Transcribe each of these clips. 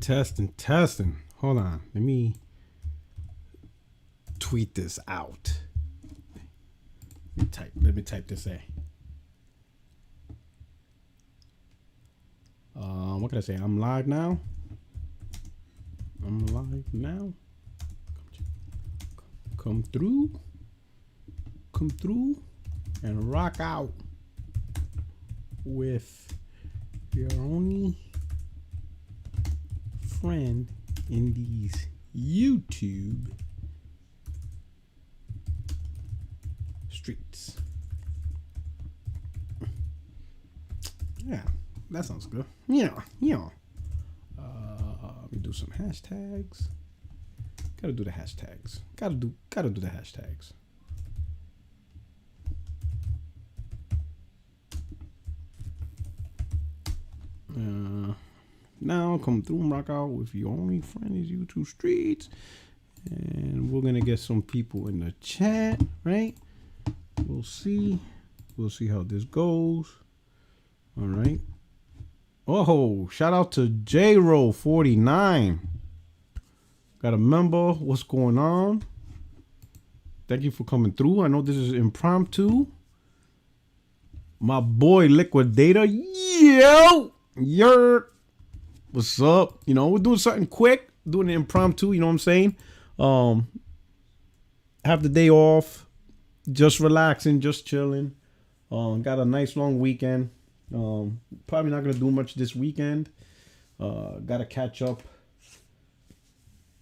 Testing. Hold on. Let me tweet this out. Let me type this in. What can I say? I'm live now. Come through and rock out with your only friend in these YouTube streets. Yeah, that sounds good. Yeah. Let me do some hashtags. Gotta do the hashtags. Gotta do the hashtags. Now come through and rock out with your only friend is YouTube streets, and we're gonna get some people in the chat, right? We'll see how this goes. All right. Oh, shout out to JRO49. Got a member. What's going on? Thank you for coming through. I know this is impromptu. My boy Liquidator. Yo. What's up? You know, we're doing something quick, doing an impromptu, you know what I'm saying? Have the day off, just relaxing, just chilling. Got a nice long weekend. Probably not gonna do much this weekend. Gotta catch up.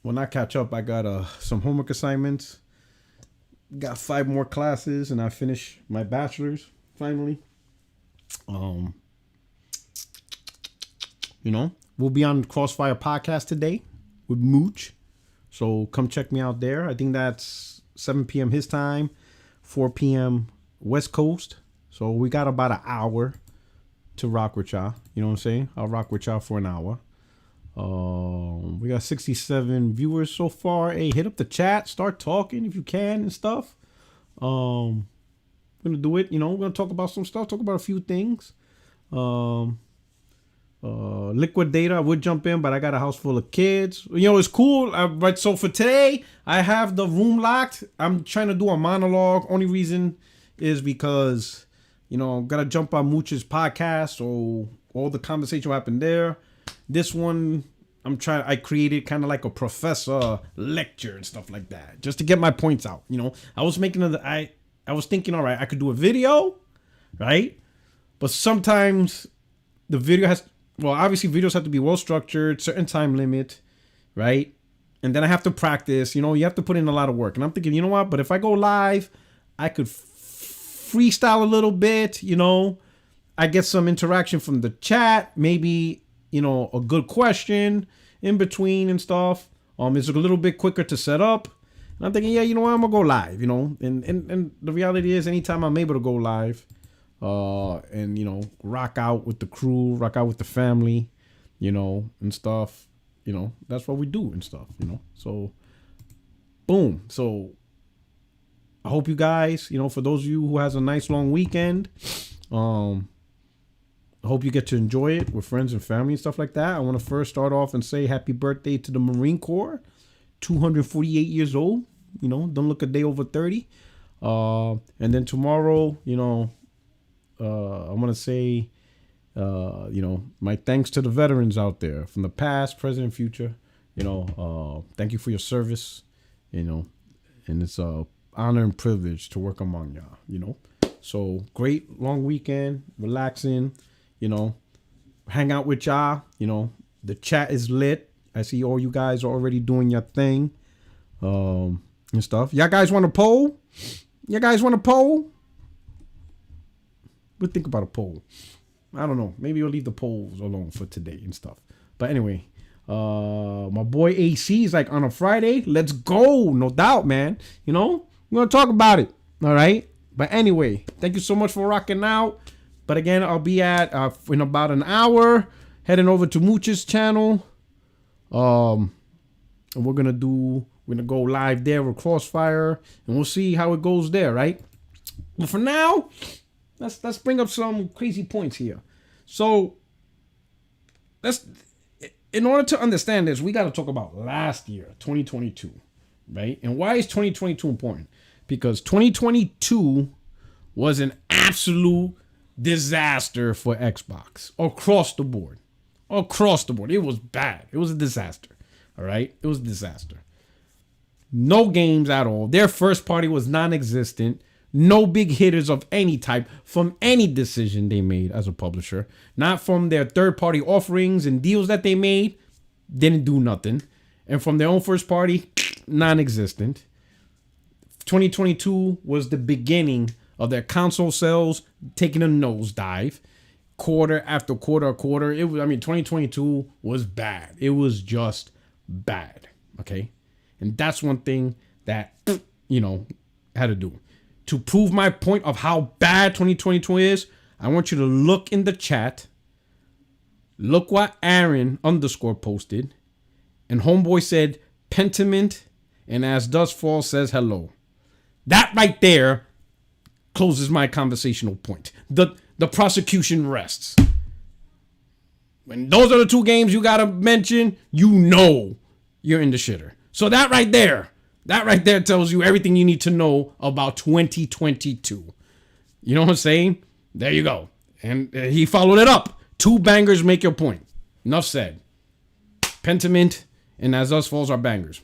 Well, not catch up. I got some homework assignments. Got 5 more classes, and I finish my bachelor's finally. You know, we'll be on Crossfire Podcast today with Mooch, so come check me out there. I think that's 7 p.m. his time, 4 p.m. West Coast. So we got about an hour to rock with y'all. You know what I'm saying? I'll rock with y'all for an hour. We got 67 viewers so far. Hey, hit up the chat, start talking if you can and stuff. We're gonna do it. You know, we're gonna talk about some stuff. Talk about a few things. Liquidator, I would jump in, but I got a house full of kids. You know, it's cool. Right, so for today, I have the room locked. I'm trying to do a monologue. Only reason is because, you know, gotta jump on Mooch's podcast, so all the conversation happened there. This one, I created kind of like a professor lecture and stuff like that, just to get my points out. You know, I was thinking, all right, I could do a video, right? But sometimes the video obviously videos have to be well structured, certain time limit, right? And then I have to practice, you know, you have to put in a lot of work. And I'm thinking, you know what? But if I go live, I could freestyle a little bit, you know, I get some interaction from the chat, maybe, you know, a good question in between and stuff. It's a little bit quicker to set up. And I'm thinking, yeah, you know what? I'm gonna go live, you know, and the reality is anytime I'm able to go live, and, you know, rock out with the crew, rock out with the family, you know, and stuff, you know, that's what we do and stuff, you know. So boom. So I hope you guys, you know, for those of you who has a nice long weekend, I hope you get to enjoy it with friends and family and stuff like that. I want to first start off and say happy birthday to the Marine Corps, 248 years old, you know, don't look a day over 30. And then tomorrow, you know, I want to say, you know, my thanks to the veterans out there from the past, present, and future. You know, thank you for your service, you know, and it's a honor and privilege to work among y'all, you know. So great long weekend, relaxing, you know, hang out with y'all. You know, the chat is lit. I see all you guys are already doing your thing, and stuff. Y'all guys want a poll? We'll think about a poll. I don't know. Maybe we'll leave the polls alone for today and stuff. But anyway, my boy AC is like on a Friday. Let's go. No doubt, man. You know, we're going to talk about it. All right. But anyway, thank you so much for rocking out. But again, I'll be at in about an hour, heading over to Mooch's channel. And we're going to go live there with Crossfire, and we'll see how it goes there, right? But for now, let's bring up some crazy points here. So in order to understand this, we got to talk about last year, 2022, right? And why is 2022 important? Because 2022 was an absolute disaster for Xbox across the board. Across the board. It was bad. It was a disaster. All right? It was a disaster. No games at all. Their first party was non-existent. No big hitters of any type from any decision they made as a publisher. Not from their third-party offerings and deals that they made. Didn't do nothing. And from their own first party, non-existent. 2022 was the beginning of their console sales taking a nosedive. Quarter after quarter. It was, 2022 was bad. It was just bad. Okay? And that's one thing that, had to do. To prove my point of how bad 2022 is, I want you to look in the chat. Look what Aaron _ posted. And Homeboy said, Pentiment, and As Dust Falls says hello. That right there closes my conversational point. The prosecution rests. When those are the two games you gotta mention, you're in the shitter. So that right there tells you everything you need to know about 2022. You know what I'm saying? There you go. And he followed it up. 2 bangers make your point. Enough said. Pentiment and As Dust Falls are bangers.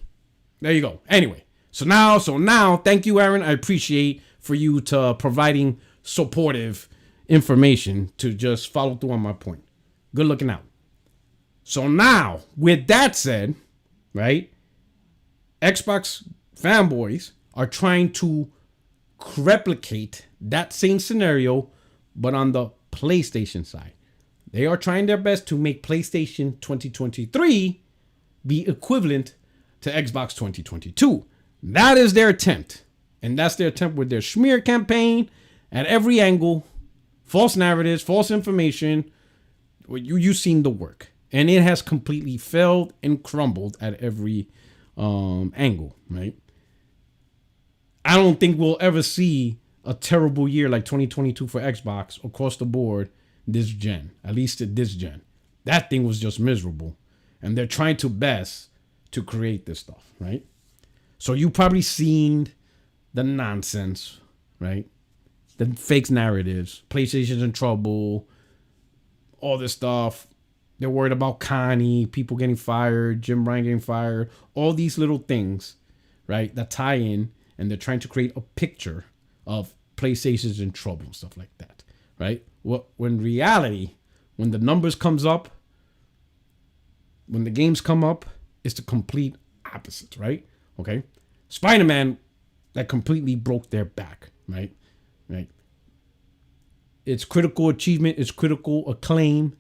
There you go. Anyway, so now, thank you, Aaron. I appreciate for you to providing supportive information to just follow through on my point. Good looking out. So now, with that said, right, Xbox fanboys are trying to replicate that same scenario, but on the PlayStation side. They are trying their best to make PlayStation 2023 be equivalent to Xbox 2022. That is their attempt. And that's their attempt with their smear campaign at every angle. False narratives, false information. You've seen the work. And it has completely failed and crumbled at every angle, right? I don't think we'll ever see a terrible year like 2022 for Xbox across the board this gen. At least at this gen. That thing was just miserable. And they're trying to best to create this stuff, right? So you probably seen the nonsense, right? The fake narratives. PlayStation's in trouble. All this stuff. They're worried about Connie, people getting fired, Jim Ryan getting fired. All these little things, right, that tie in. And they're trying to create a picture of PlayStation's in trouble and stuff like that, right? Well, when reality, when the numbers comes up, when the games come up, it's the complete opposite, right? Okay. Spider-Man, that completely broke their back, right? Right. It's critical achievement, it's critical acclaim,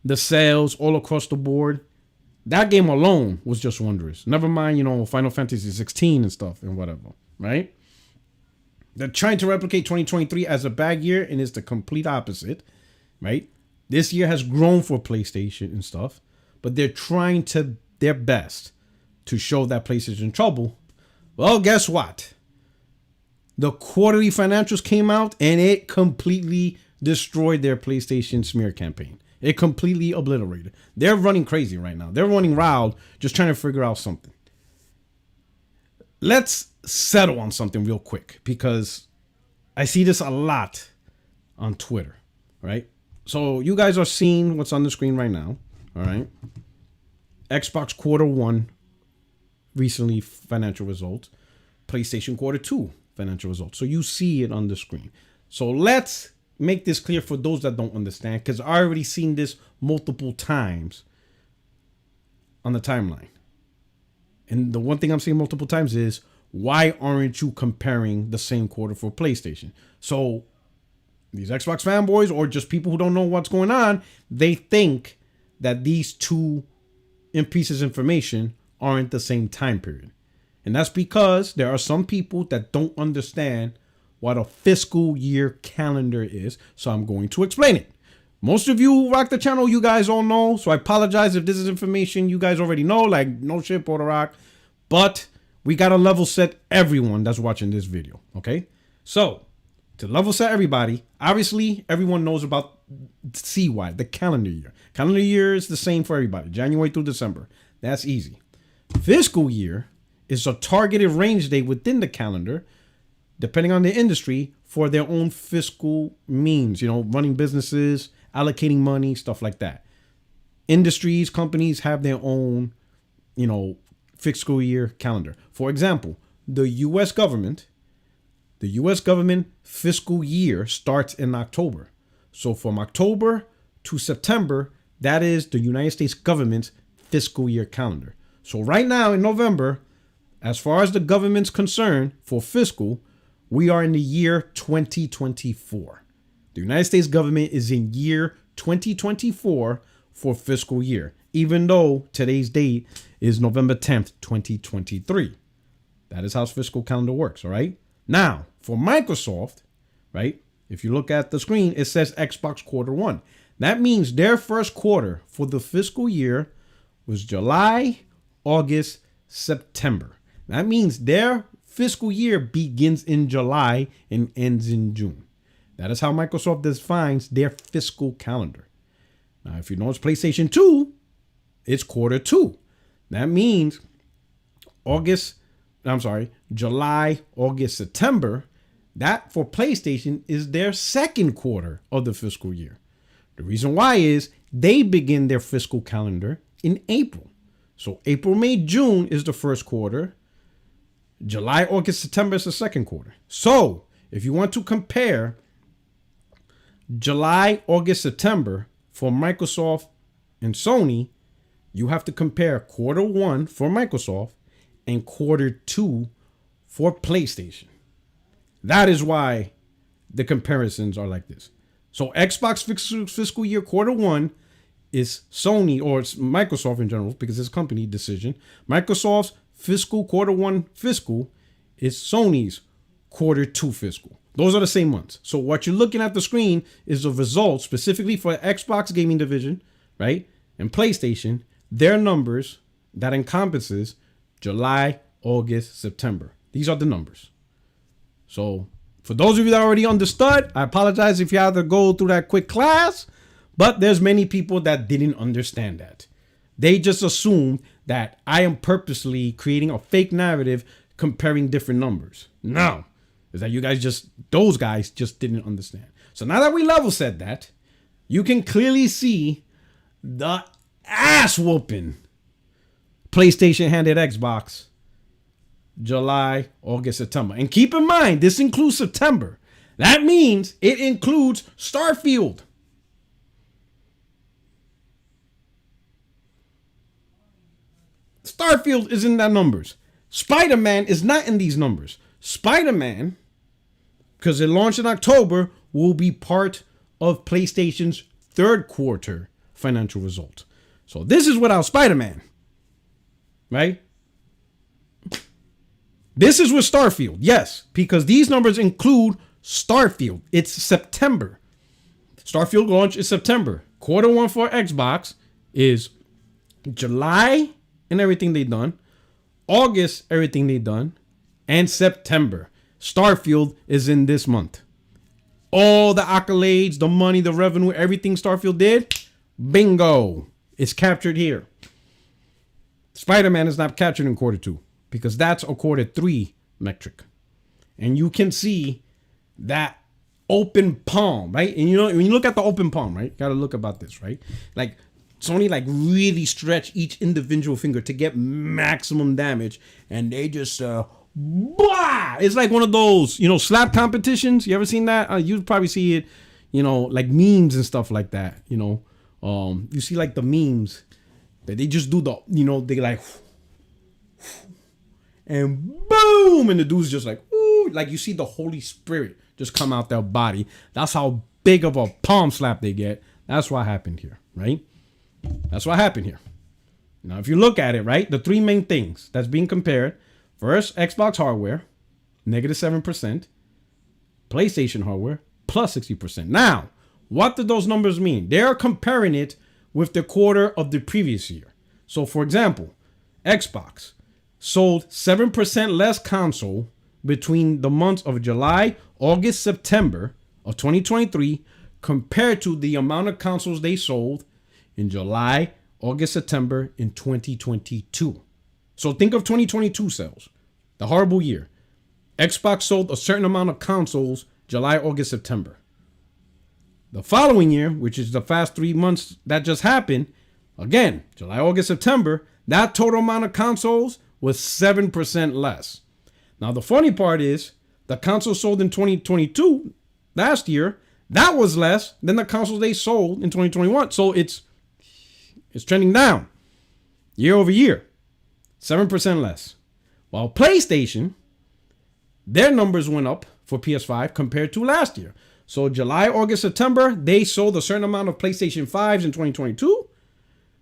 the sales all across the board. That game alone was just wondrous. Never mind, Final Fantasy 16 and stuff and whatever, right? They're trying to replicate 2023 as a bad year, and it's the complete opposite, right? This year has grown for PlayStation and stuff, but they're trying to their best to show that PlayStation in trouble. Well, guess what? The quarterly financials came out, and it completely destroyed their PlayStation smear campaign. It completely obliterated. They're running crazy right now. They're running wild, just trying to figure out something. Let's settle on something real quick, because I see this a lot on Twitter, right? So you guys are seeing what's on the screen right now, all right? Xbox Q1 recently financial results. PlayStation Q2 financial results. So you see it on the screen. So let's make this clear for those that don't understand, because I already seen this multiple times on the timeline. And the one thing I'm seeing multiple times is, why aren't you comparing the same quarter for PlayStation? So these Xbox fanboys, or just people who don't know what's going on, they think that these two pieces of information aren't the same time period. And that's because there are some people that don't understand what a fiscal year calendar is. So I'm going to explain it. Most of you who rock the channel, you guys all know. So I apologize if this is information you guys already know, like no shit, Puerto Rock. But we got to level set everyone that's watching this video. Okay. So to level set everybody, obviously everyone knows about CY, the calendar year. Calendar year is the same for everybody, January through December. That's easy. Fiscal year is a targeted range date within the calendar, depending on the industry, for their own fiscal means, running businesses, allocating money, stuff like that. Industries, companies have their own, fiscal year calendar. For example, the U.S. government fiscal year starts in October. So from October to September, that is the United States government's fiscal year calendar. So right now in November, as far as the government's concerned for fiscal, we are in the year 2024. The United States government is in year 2024 for fiscal year, even though today's date is November 10th, 2023. That is how fiscal calendar works, all right? Now, for Microsoft, right, if you look at the screen, it says Xbox quarter one. That means their first quarter for the fiscal year was July, August, September. That means their fiscal year begins in July and ends in June. That is how Microsoft defines their fiscal calendar. Now, if you notice PlayStation 2, it's quarter two. That means July, August, September. That for PlayStation is their second quarter of the fiscal year. The reason why is they begin their fiscal calendar in April. So April, May, June is the first quarter. July, August, September is the second quarter. So if you want to compare July, August, September for Microsoft and Sony, you have to compare quarter one for Microsoft and quarter two for PlayStation. That is why the comparisons are like this. So Xbox fiscal year quarter one is Sony, or it's Microsoft in general, because it's a company decision. Microsoft's fiscal quarter one fiscal is Sony's quarter two fiscal. Those are the same months. So what you're looking at the screen is the results specifically for Xbox gaming division, right? And PlayStation, their numbers that encompasses July, August, September. These are the numbers. So for those of you that already understood, I apologize if you had to go through that quick class, but there's many people that didn't understand that. They just assumed that I am purposely creating a fake narrative comparing different numbers. No, is that those guys just didn't understand. So now that we level set that, you can clearly see the ass whooping PlayStation handed Xbox July, August, September. And keep in mind, this includes September. That means it includes Starfield. Starfield is in that numbers. Spider-Man is not in these numbers. Spider-Man, because it launched in October, will be part of PlayStation's third quarter financial result. So this is without Spider-Man, right? This is with Starfield, yes, because these numbers include Starfield. It's September. Starfield launch is September. Quarter one for Xbox is July and everything they've done, August, everything they've done, and September. Starfield is in this month. All the accolades, the money, the revenue, everything Starfield did, bingo, it's captured here. Spider-Man is not captured in quarter two because that's a quarter three metric. And you can see that open palm, right? And when you look at the open palm, right? Got to look about this, right? Like Sony really stretch each individual finger to get maximum damage, and they just blah! It's like one of those, slap competitions. You ever seen that? You probably see it, like memes and stuff like that. You see like the memes that they just do they like, and boom, and the dude's just like, ooh, like you see the Holy Spirit just come out their body. That's how big of a palm slap they get. That's what happened here, right? That's what happened here. Now, if you look at it, right, the three main things that's being compared. First, Xbox hardware, negative 7%. PlayStation hardware, plus 60%. Now, what do those numbers mean? They're comparing it with the quarter of the previous year. So, for example, Xbox sold 7% less console between the months of July, August, September of 2023 compared to the amount of consoles they sold in July, August, September in 2022. So think of 2022 sales, the horrible year. Xbox sold a certain amount of consoles July, August, September. The following year, which is the fast 3 months that just happened, again, July, August, September, that total amount of consoles was 7% less. Now, the funny part is the consoles sold in 2022, last year, that was less than the consoles they sold in 2021. So it's trending down year over year, 7% less. While PlayStation, their numbers went up for PS5 compared to last year. So July, August, September, they sold a certain amount of PlayStation 5s in 2022.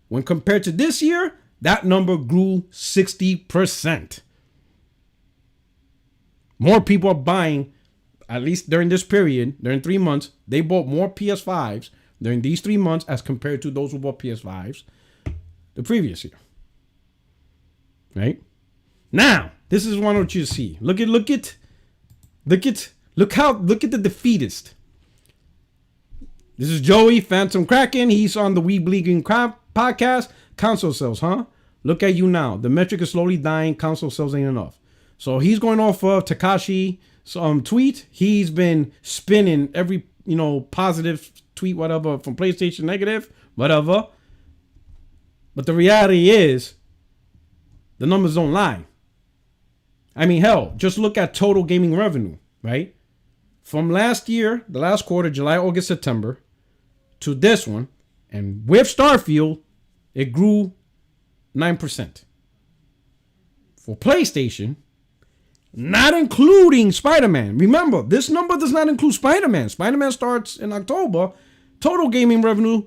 When compared to this year, that number grew 60%. More people are buying, at least during this period, during 3 months, they bought more PS5s during these 3 months as compared to those who bought PS5s the previous year. Right? Now, this is what I want you to see. Look at the defeatist. This is Joey Phantom Kraken. He's on the We Bleeding podcast. Console sales, huh? Look at you now. The metric is slowly dying. Console sales ain't enough. So he's going off of Takashi tweet. He's been spinning every positive tweet, whatever, from PlayStation, negative, whatever. But the reality is, the numbers don't lie. I mean, hell, just look at total gaming revenue, right? From last year, the last quarter, July, August, September, to this one, and with Starfield, it grew 9%. For PlayStation, not including Spider-Man. Remember, this number does not include Spider-Man. Spider-Man starts in October. Total gaming revenue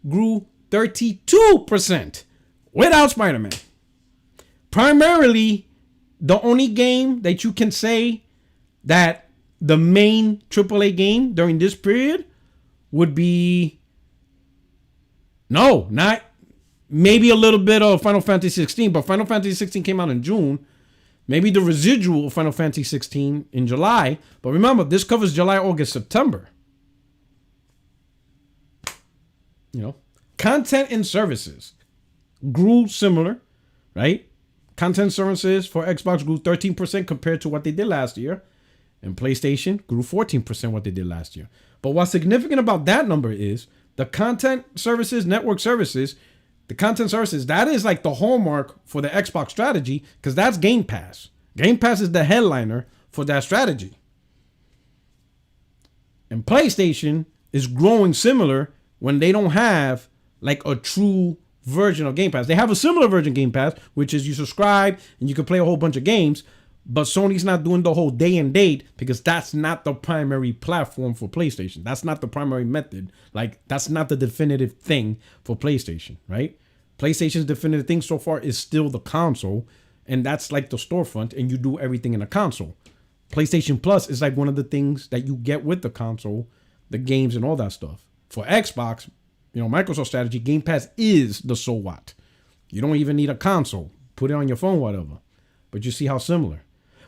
grew 32% without Spider-Man. Primarily, the only game that you can say that the main AAA game during this period would be maybe a little bit of Final Fantasy 16, but Final Fantasy 16 came out in June. Maybe the residual of Final Fantasy 16 in July. But remember, this covers July, August, September. Content and services grew similar, right? Content services for Xbox grew 13% compared to what they did last year. And PlayStation grew 14% what they did last year. But what's significant about that number is the content services, network services, the content services, that is like the hallmark for the Xbox strategy because that's Game Pass. Game Pass is the headliner for that strategy. And PlayStation is growing similar when they don't have like a true version of Game Pass. They have a similar version of Game Pass, which is you subscribe and you can play a whole bunch of games. But Sony's not doing the whole day and date because that's not the primary platform for PlayStation. That's not the primary method. Like, that's not the definitive thing for PlayStation, right? PlayStation's definitive thing so far is still the console, and that's like the storefront, and you do everything in a console. PlayStation Plus is like one of the things that you get with the console, the games and all that stuff. For Xbox, Microsoft strategy, Game Pass is the so what. You don't even need a console. Put it on your phone, whatever. But you see how similar.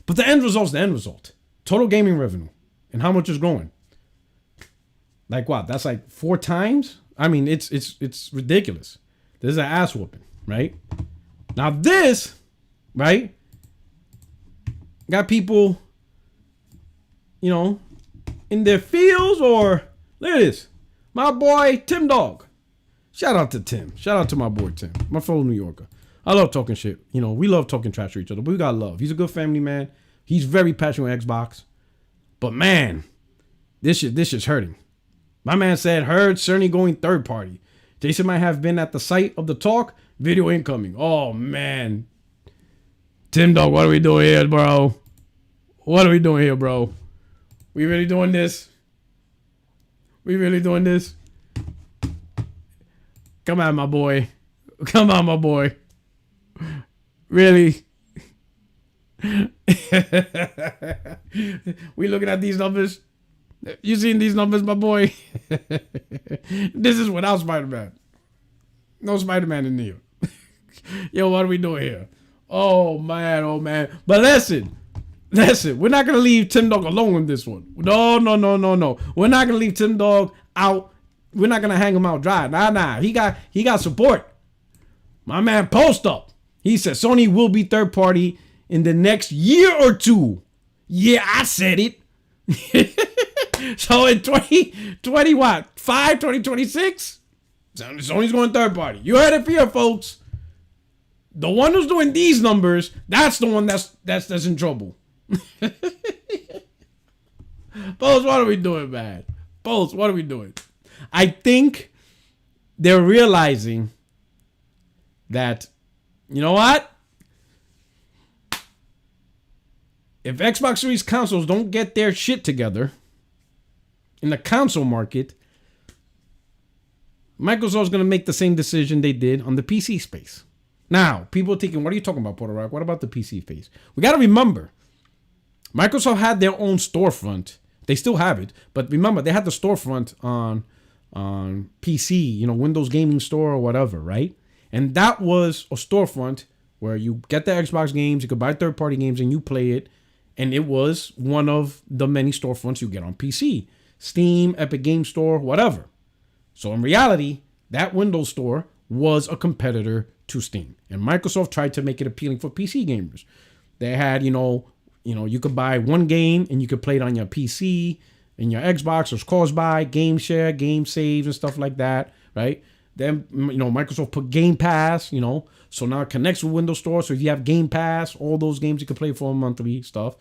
But the end result's the end result. Total gaming revenue. And how much is growing? Like what? That's like 4 times? I mean, it's ridiculous. This is an ass whooping, right? Now this, right? Got people, in their fields or look at this. My boy, Tim Dog. Shout out to Tim. Shout out to my boy, Tim. My fellow New Yorker. I love talking shit. We love talking trash to each other, but we got love. He's a good family man. He's very passionate with Xbox. But man, this shit's hurting. My man said, heard Sony going third party. Jason might have been at the site of the talk. Video incoming. Oh, man. Tim Dog, what are we doing here, bro? What are we doing here, bro? We really doing this? We really doing this? Come on, my boy. Come on, my boy. Really? We looking at these numbers? You seen these numbers, my boy? This is without Spider-Man. No Spider-Man in here. Yo, what are we doing here? Oh, man. But listen. Listen, we're not gonna leave Tim Dog alone in this one. No. We're not gonna leave Tim Dog out. We're not gonna hang him out dry. Nah. He got support. My man Post Up. He said Sony will be third party in the next year or two. Yeah, I said it. So in 2026, Sony's going third party. You heard it here, folks. The one who's doing these numbers, that's the one that's in trouble. Post, what are we doing, man? Post, what are we doing? I think they're realizing that, you know what? If Xbox Series consoles don't get their shit together in the console market, Microsoft's going to make the same decision they did on the PC space. Now, people are thinking, what are you talking about, Puerto Rock? What about the PC space? We got to remember, Microsoft had their own storefront. They still have it. But remember, they had the storefront on PC, Windows Gaming Store or whatever, right? And that was a storefront where you get the Xbox games, you could buy third-party games, and you play it. And it was one of the many storefronts you get on PC. Steam, Epic Game Store, whatever. So in reality, that Windows Store was a competitor to Steam. And Microsoft tried to make it appealing for PC gamers. They had, you could buy one game and you could play it on your PC and your Xbox. There's cross-buy, game share, game saves, and stuff like that, right? Then, Microsoft put Game Pass, so now it connects with Windows Store. So if you have Game Pass, all those games you can play for monthly stuff.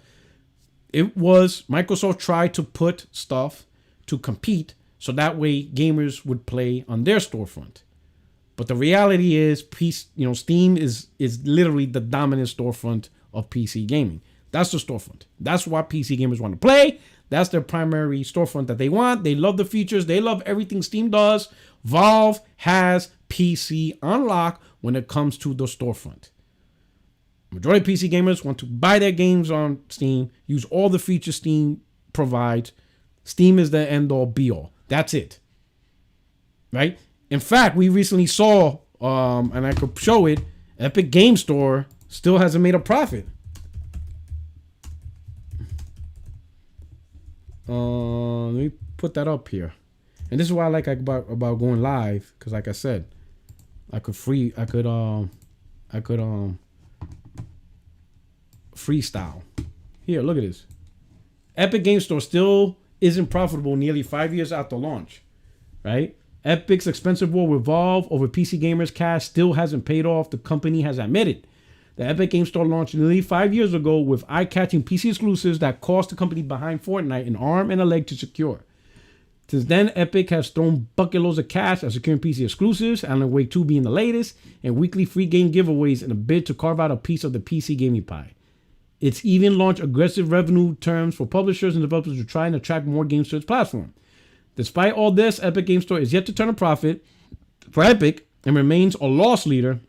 It was, Microsoft tried to put stuff to compete so that way gamers would play on their storefront. But the reality is, Steam is literally the dominant storefront of PC gaming. That's the storefront. That's what PC gamers want to play. That's their primary storefront that they want. They love the features. They love everything Steam does. Valve has PC on lock when it comes to the storefront. Majority of PC gamers want to buy their games on Steam, use all the features Steam provides. Steam is the end-all, be-all. That's it. Right? In fact, we recently saw, and I could show it, Epic Game Store still hasn't made a profit. Let me put that up here. And this is what I like about going live, because like I said, I could freestyle. Here, look at this. Epic Game Store still isn't profitable nearly 5 years after launch, right? Epic's expensive war with Valve over PC gamers cash still hasn't paid off, the company has admitted. The Epic Game Store launched nearly 5 years ago with eye-catching PC exclusives that cost the company behind Fortnite an arm and a leg to secure. Since then, Epic has thrown bucket loads of cash at securing PC exclusives, Alan Wake 2 being the latest, and weekly free game giveaways in a bid to carve out a piece of the PC gaming pie. It's even launched aggressive revenue terms for publishers and developers to try and attract more games to its platform. Despite all this, Epic Game Store is yet to turn a profit for Epic and remains a loss leader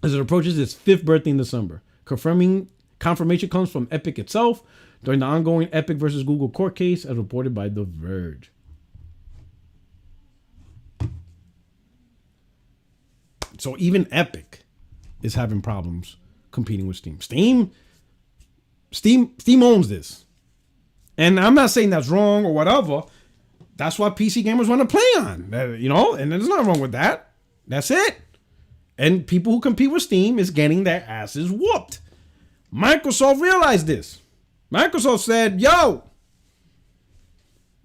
as it approaches its 5th birthday in December. Confirmation comes from Epic itself during the ongoing Epic versus Google court case, as reported by The Verge. So even Epic is having problems competing with Steam. Steam owns this. And I'm not saying that's wrong or whatever. That's what PC gamers want to play on, and there's nothing wrong with that. That's it. And people who compete with Steam is getting their asses whooped. Microsoft realized this. Microsoft said, yo,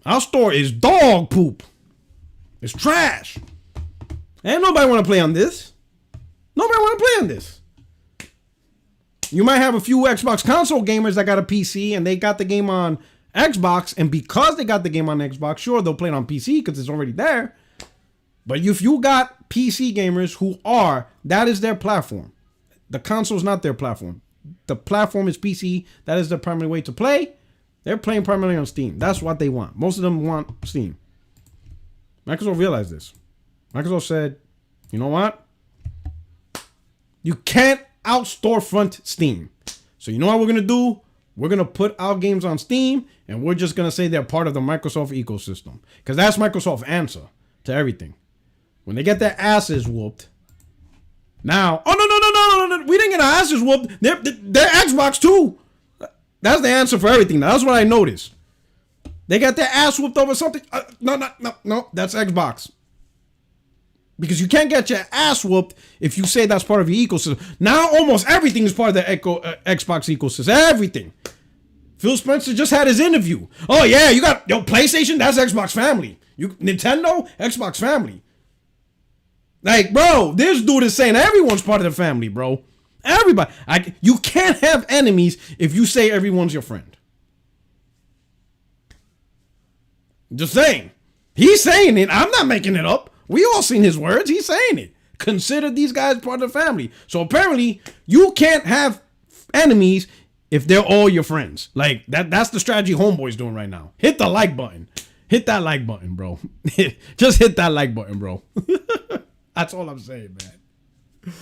our store is dog poop. It's trash. Ain't nobody want to play on this. Nobody want to play on this. You might have a few Xbox console gamers that got a PC and they got the game on Xbox, and because they got the game on Xbox, sure, they'll play it on PC because it's already there. But if you got PC gamers that is their platform. The console is not their platform. The platform is PC. That is their primary way to play. They're playing primarily on Steam. That's what they want. Most of them want Steam. Microsoft realized this. Microsoft said, you know what? You can't out-storefront Steam. So you know what we're going to do? We're going to put our games on Steam, and we're just going to say they're part of the Microsoft ecosystem. Because that's Microsoft's answer to everything. When they get their asses whooped, now, no, we didn't get our asses whooped. They're Xbox too. That's the answer for everything. Now, that's what I noticed. They got their ass whooped over something. No. That's Xbox. Because you can't get your ass whooped if you say that's part of your ecosystem. Now almost everything is part of the Xbox ecosystem. Everything. Phil Spencer just had his interview. Oh yeah, you got PlayStation. That's Xbox family. Nintendo, Xbox family. Like, bro, this dude is saying everyone's part of the family, bro. Everybody. You can't have enemies if you say everyone's your friend. Just saying. He's saying it. I'm not making it up. We all seen his words. He's saying it. Consider these guys part of the family. So apparently, you can't have enemies if they're all your friends. Like, that's the strategy Homeboy's doing right now. Hit the like button. Hit that like button, bro. Just hit that like button, bro. That's all I'm saying, man.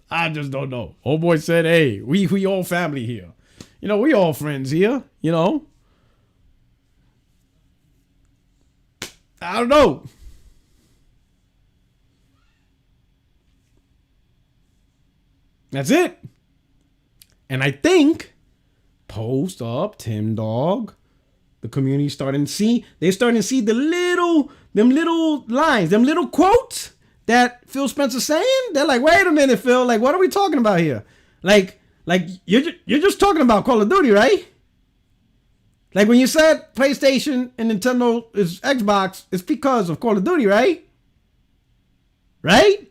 I just don't know. Homeboy said, hey, we all family here. We all friends here, I don't know. That's it. And I think Post Up, Tim Dog, the community starting to see them little lines, them little quotes that Phil Spencer's saying. They're like, wait a minute, Phil, like, what are we talking about here? Like you're just talking about Call of Duty, right? Like when you said PlayStation and Nintendo is Xbox, it's because of Call of Duty, right? Right?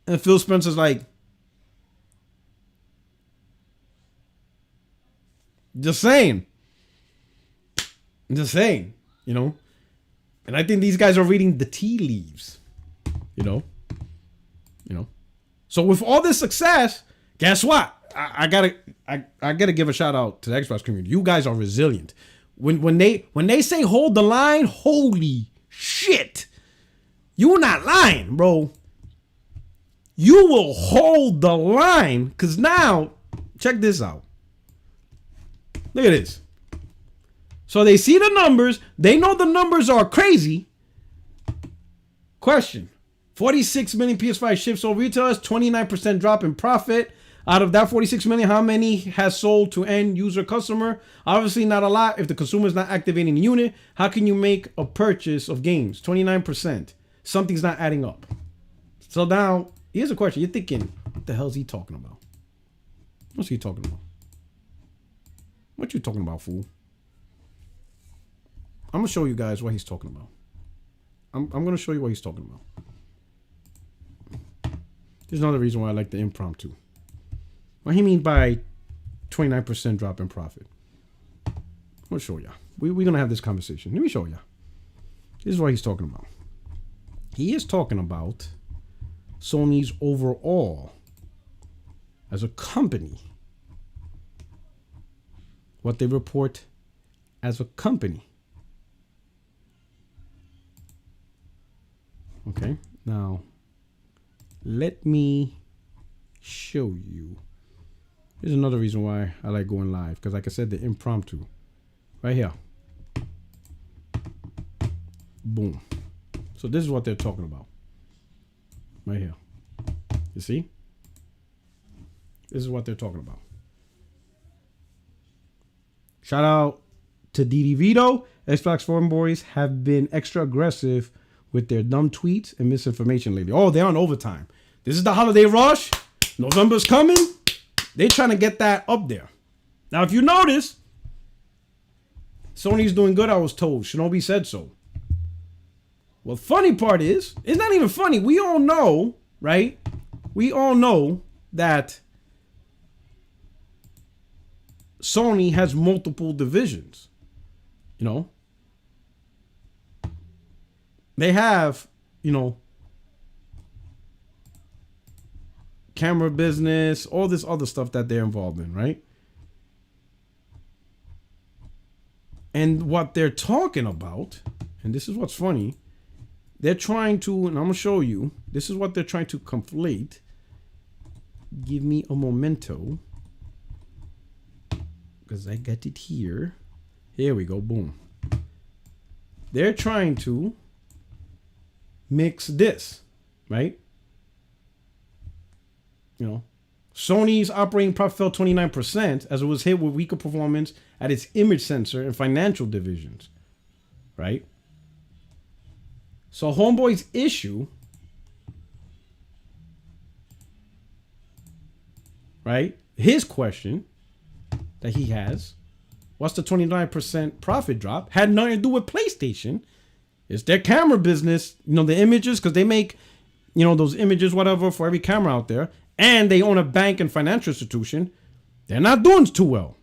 And Phil Spencer's like, just saying. And I think these guys are reading the tea leaves, So with all this success, guess what? I gotta give a shout out to the Xbox community. You guys are resilient. When they say hold the line, holy shit, you're not lying, bro. You will hold the line, because now, check this out. Look at this. So they see the numbers. They know the numbers are crazy. Question. 46 million PS5 ships over retailers, 29% drop in profit. Out of that 46 million, how many has sold to end user customer? Obviously not a lot. If the consumer is not activating the unit, how can you make a purchase of games? 29%. Something's not adding up. So now, here's a question. You're thinking, what the hell is he talking about? What's he talking about? What you talking about, fool? I'm going to show you guys what he's talking about. I'm going to show you what he's talking about. There's another reason why I like the impromptu. What he mean by 29% drop in profit? I'm going to show you. We're going to have this conversation. Let me show you. This is what he's talking about. He is talking about Sony's overall as a company. What they report as a company. Okay, now let me show you. Here's another reason why I like going live, because like I said, the impromptu right here. Boom. So this is what they're talking about right here. You see? This is what they're talking about. Shout out to DD Vito. Xbox Fanboys have been extra aggressive with their dumb tweets and misinformation lately. Oh, they're on overtime. This is the holiday rush. November's coming. They're trying to get that up there. Now, if you notice, Sony's doing good, I was told. Shinobi said so. Well, funny part is, it's not even funny. We all know, right? We all know that Sony has multiple divisions. They have, camera business, all this other stuff that they're involved in, right? And what they're talking about, and this is what's funny, they're trying to, and I'm going to show you, this is what they're trying to conflate. Give me a momento, because I got it here. Here we go, boom. They're trying to mix this, right? Sony's operating profit fell 29% as it was hit with weaker performance at its image sensor and financial divisions. Right? So Homeboy's issue, right? His question that he has, what's the 29% profit drop? Had nothing to do with PlayStation. It's their camera business, the images, because they make, those images, whatever, for every camera out there. And they own a bank and financial institution. They're not doing too well.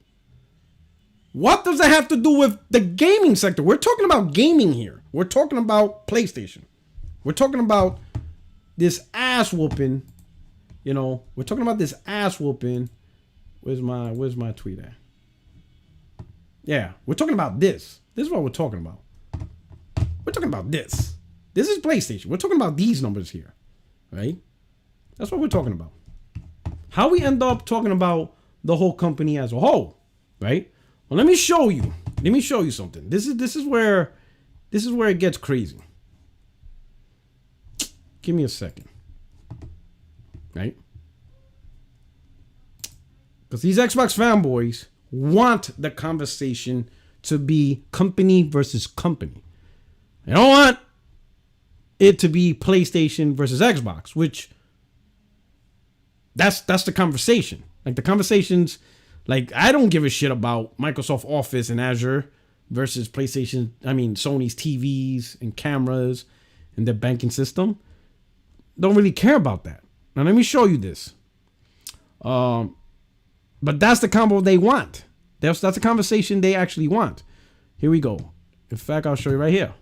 What does that have to do with the gaming sector? We're talking about gaming here. We're talking about PlayStation. We're talking about this ass whooping. We're talking about this ass whooping. Where's my tweet at? Yeah, we're talking about this. This is what we're talking about. We're talking about this. This is PlayStation. We're talking about these numbers here, right? That's what we're talking about. How we end up talking about the whole company as a whole, right? Well, let me show you. Let me show you something. This is where it gets crazy. Give me a second, right? Because these Xbox fanboys want the conversation to be company versus company. They don't want it to be PlayStation versus Xbox, which that's the conversation. Like the conversations, like I don't give a shit about Microsoft Office and Azure versus Sony's TVs and cameras and their banking system. Don't really care about that. Now let me show you this. But that's the combo they want. That's the conversation they actually want. Here we go. In fact, I'll show you right here.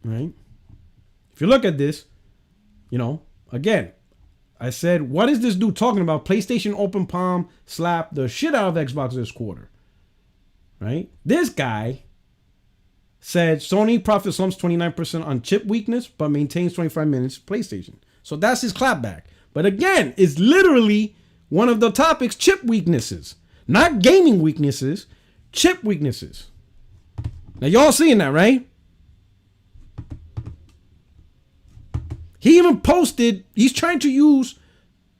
Right? If you look at this, again, I said, what is this dude talking about? PlayStation open palm slap the shit out of Xbox this quarter. Right? This guy said Sony profit slumps 29% on chip weakness, but maintains 25 minutes PlayStation. So that's his clapback. But again, it's literally one of the topics, chip weaknesses. Not gaming weaknesses, chip weaknesses. Now y'all seeing that, right? He even posted, he's trying to use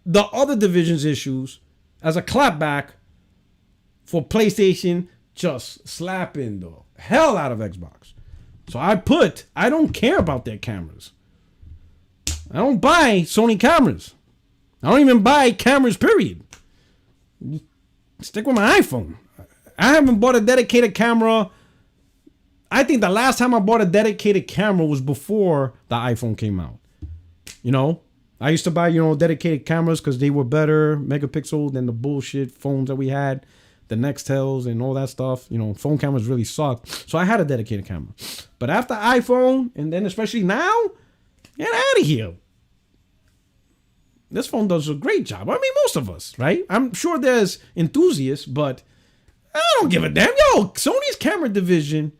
the other division's issues as a clapback for PlayStation just slapping the hell out of Xbox. So I don't care about their cameras. I don't buy Sony cameras. I don't even buy cameras, period. Stick with my iPhone. I haven't bought a dedicated camera. I think the last time I bought a dedicated camera was before the iPhone came out. I used to buy, dedicated cameras because they were better megapixel than the bullshit phones that we had, the Nextels and all that stuff. Phone cameras really sucked. So I had a dedicated camera. But after iPhone, and then especially now, get out of here. This phone does a great job. Most of us, right? I'm sure there's enthusiasts, but I don't give a damn. Yo, Sony's camera division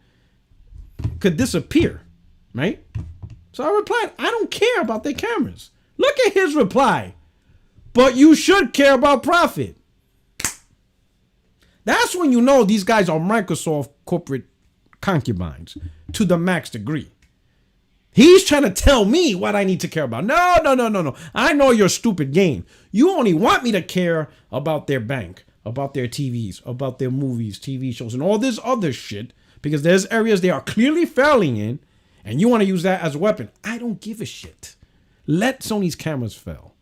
could disappear, right? So I replied, I don't care about their cameras. Look at his reply. But you should care about profit. That's when you know these guys are Microsoft corporate concubines to the max degree. He's trying to tell me what I need to care about. No. I know your stupid game. You only want me to care about their bank, about their TVs, about their movies, TV shows, and all this other shit, because there's areas they are clearly failing in, and you want to use that as a weapon. I don't give a shit. Let Sony's cameras fail.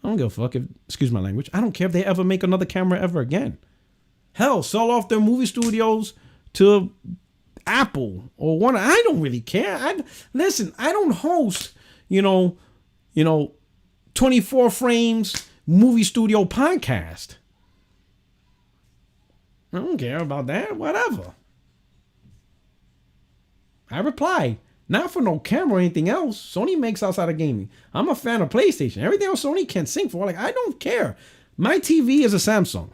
I don't give a fuck if, excuse my language, I don't care if they ever make another camera ever again. Hell, sell off their movie studios to Apple or one. I don't really care. I don't host, 24 frames movie studio podcast. I don't care about that. Whatever. I replied, not for no camera or anything else. Sony makes outside of gaming. I'm a fan of PlayStation. Everything else Sony can sing for. I don't care. My TV is a Samsung.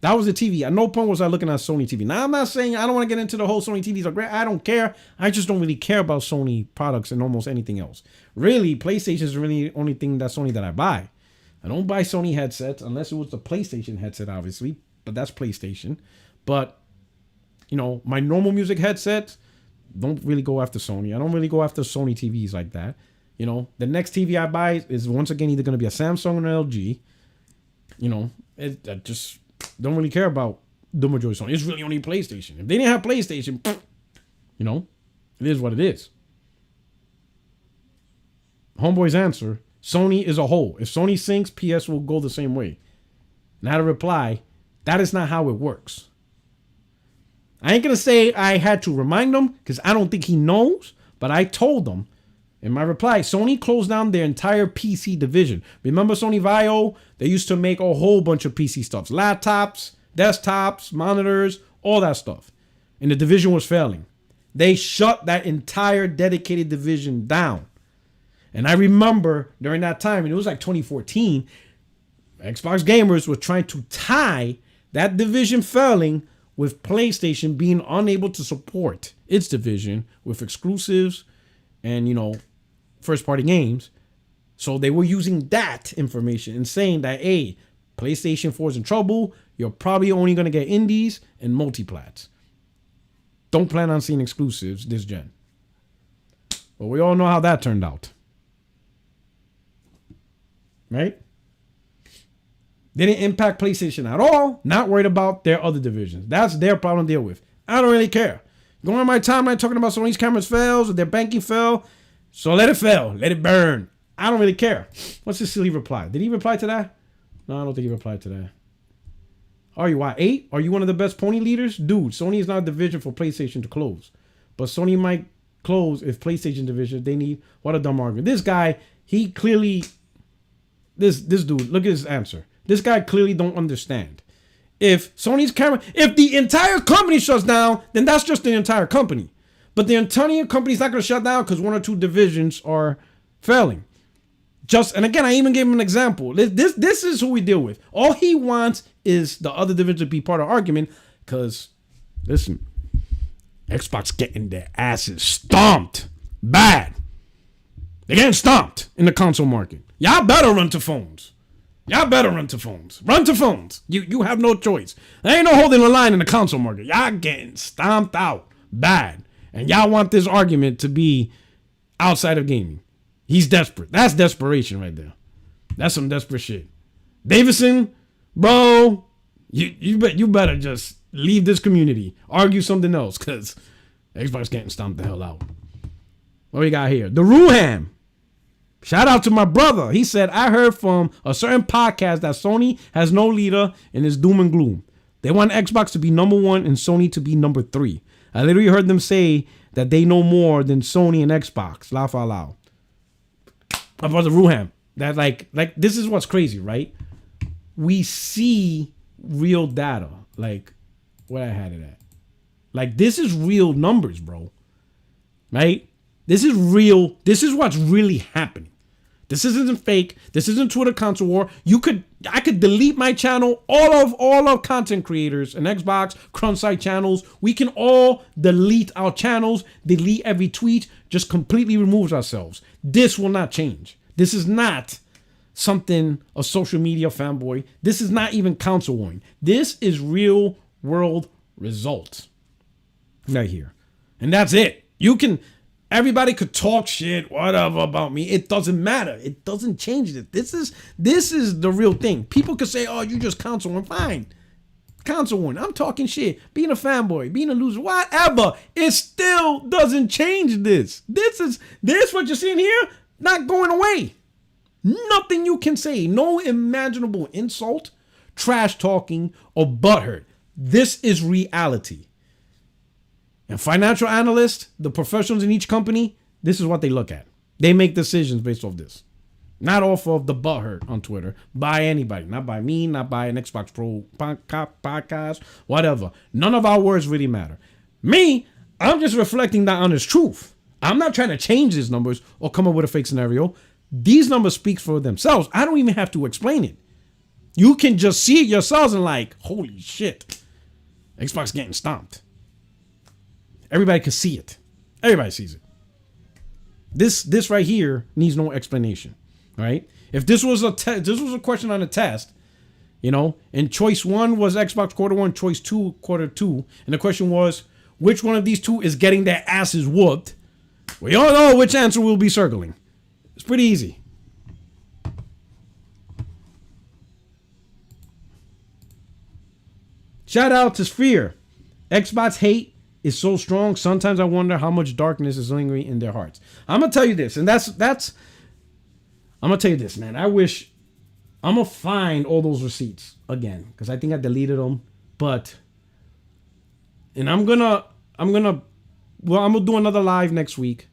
That was the TV. At no point was I looking at Sony TV. Now, I'm not saying I don't want to get into the whole Sony TVs are great. I don't care. I just don't really care about Sony products and almost anything else. Really, PlayStation is really the only thing that's Sony that I buy. I don't buy Sony headsets unless it was the PlayStation headset, obviously. But that's PlayStation. But, my normal music headsets don't really go after Sony. I don't really go after Sony TVs like that. You know, the next TV I buy is once again either going to be a Samsung or an LG. You know, I just don't really care about the majority of Sony. It's really only PlayStation. If they didn't have PlayStation, you know, it is what it is. Homeboy's answer, Sony is a whole. If Sony sinks, PS will go the same way. Not a reply. That is not how it works. I ain't going to say I had to remind him because I don't think he knows, but I told him in my reply, Sony closed down their entire PC division. Remember Sony Vaio? They used to make a whole bunch of PC stuff. Laptops, desktops, monitors, all that stuff. And the division was failing. They shut that entire dedicated division down. And I remember during that time, and it was like 2014, Xbox gamers were trying to tie that division failing with PlayStation being unable to support its division with exclusives and, you know, first-party games. So they were using that information and saying that, hey, PlayStation 4 is in trouble. You're probably only going to get indies and multiplats. Don't plan on seeing exclusives this gen. But we all know how that turned out. Right? Didn't impact PlayStation at all. Not worried about their other divisions. That's their problem to deal with. I don't really care. Going on my timeline talking about Sony's cameras fails or their banking fell. So let it fail. Let it burn. I don't really care. What's his silly reply? Did he reply to that? No, I don't think he replied to that. Are you why 8? Are you one of the best pony leaders? Dude, Sony is not a division for PlayStation to close. But Sony might close if PlayStation division, they need, what a dumb argument. This guy, he clearly, this dude, look at his answer. This guy clearly don't understand. If Sony's camera, if the entire company shuts down, then that's just the entire company. But the entire company's not going to shut down because one or two divisions are failing. Just, and again, I even gave him an example. This is who we deal with. All he wants is the other division to be part of the argument because, listen, Xbox getting their asses stomped bad. They're getting stomped in the console market. Y'all better run to phones. Y'all better run to phones. Run to phones. You have no choice. There ain't no holding the line in the console market. Y'all getting stomped out bad. And y'all want this argument to be outside of gaming. He's desperate. That's desperation right there. That's some desperate shit. Davison, bro, you better just leave this community. Argue something else because Xbox getting stomped the hell out. What we got here? The Ruham. Shout out to my brother. He said, I heard from a certain podcast that Sony has no leader and is doom and gloom. They want Xbox to be number 1 and Sony to be number 3. I literally heard them say that they know more than Sony and Xbox. Laugh out loud. My brother Ruham. That like this is what's crazy, right? We see real data. Like where I had it at. Like this is real numbers, bro. Right? This is real. This is what's really happening. This isn't fake. This isn't Twitter console war. I could delete my channel. All of content creators and Xbox Crunch Site channels. We can all delete our channels, delete every tweet, just completely remove ourselves. This will not change. This is not something a social media fanboy. This is not even console warring. This is real world results right here. And that's it. Everybody could talk shit, whatever about me. It doesn't matter. It doesn't change it. This is the real thing. People could say, "Oh, you just console one." Fine, console one. I'm talking shit. Being a fanboy, being a loser, whatever. It still doesn't change this. This what you're seeing here. Not going away. Nothing you can say. No imaginable insult, trash talking, or butthurt. This is reality. And financial analysts, the professionals in each company, this is what they look at. They make decisions based off this. Not off of the butthurt on Twitter. By anybody. Not by me, not by an Xbox Pro podcast, whatever. None of our words really matter. Me, I'm just reflecting that honest truth. I'm not trying to change these numbers or come up with a fake scenario. These numbers speak for themselves. I don't even have to explain it. You can just see it yourselves and like, holy shit. Xbox getting stomped. Everybody can see it. Everybody sees it. This right here needs no explanation, right? If this was a question on a test, you know, and choice 1 was Xbox quarter 1, choice 2 quarter 2, and the question was which one of these two is getting their asses whooped. We all know which answer we'll be circling. It's pretty easy. Shout out to Sphere. Xbox hate is so strong. Sometimes I wonder how much darkness is lingering in their hearts. I'm gonna tell you this, and that's. I'm gonna tell you this, man. I wish I'm gonna find all those receipts again because I think I deleted them. But, and I'm gonna do another live next week.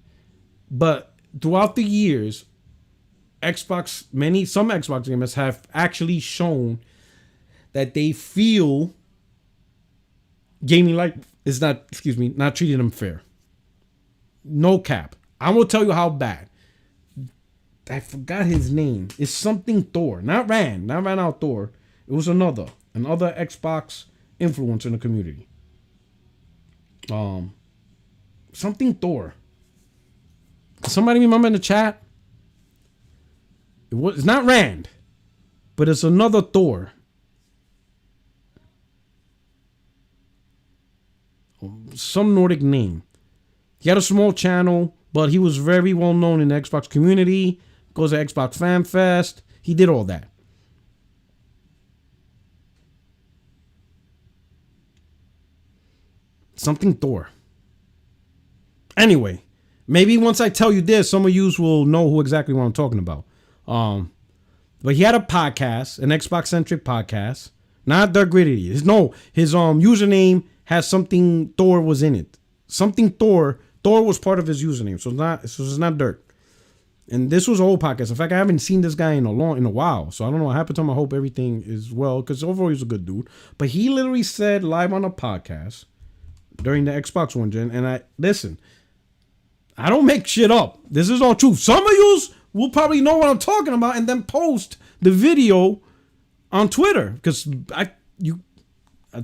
But throughout the years, some Xbox gamers have actually shown that they feel gaming life is not treating them fair. No cap. I will tell you how bad. I forgot his name. It's something Thor. Not Rand out Thor. It was another Xbox influencer in the community. Something Thor. Somebody remember in the chat? It's not Rand, but it's another Thor. Some Nordic name. He had a small channel, but he was very well known in the Xbox community. Goes to Xbox Fan Fest. He did all that. Something Thor. Anyway, maybe once I tell you this, some of you will know who exactly what I'm talking about. But he had a podcast, an Xbox centric podcast. Not Dirk Gritty. His username has something Thor was in it. Something Thor. Thor was part of his username, so it's not Dirk. And this was an old podcast. In fact, I haven't seen this guy in a while, so I don't know what happened to him. I hope everything is well, because overall he's a good dude. But he literally said live on a podcast during the Xbox One gen, and I don't make shit up. This is all true. Some of yous will probably know what I'm talking about, and then post the video on Twitter, because I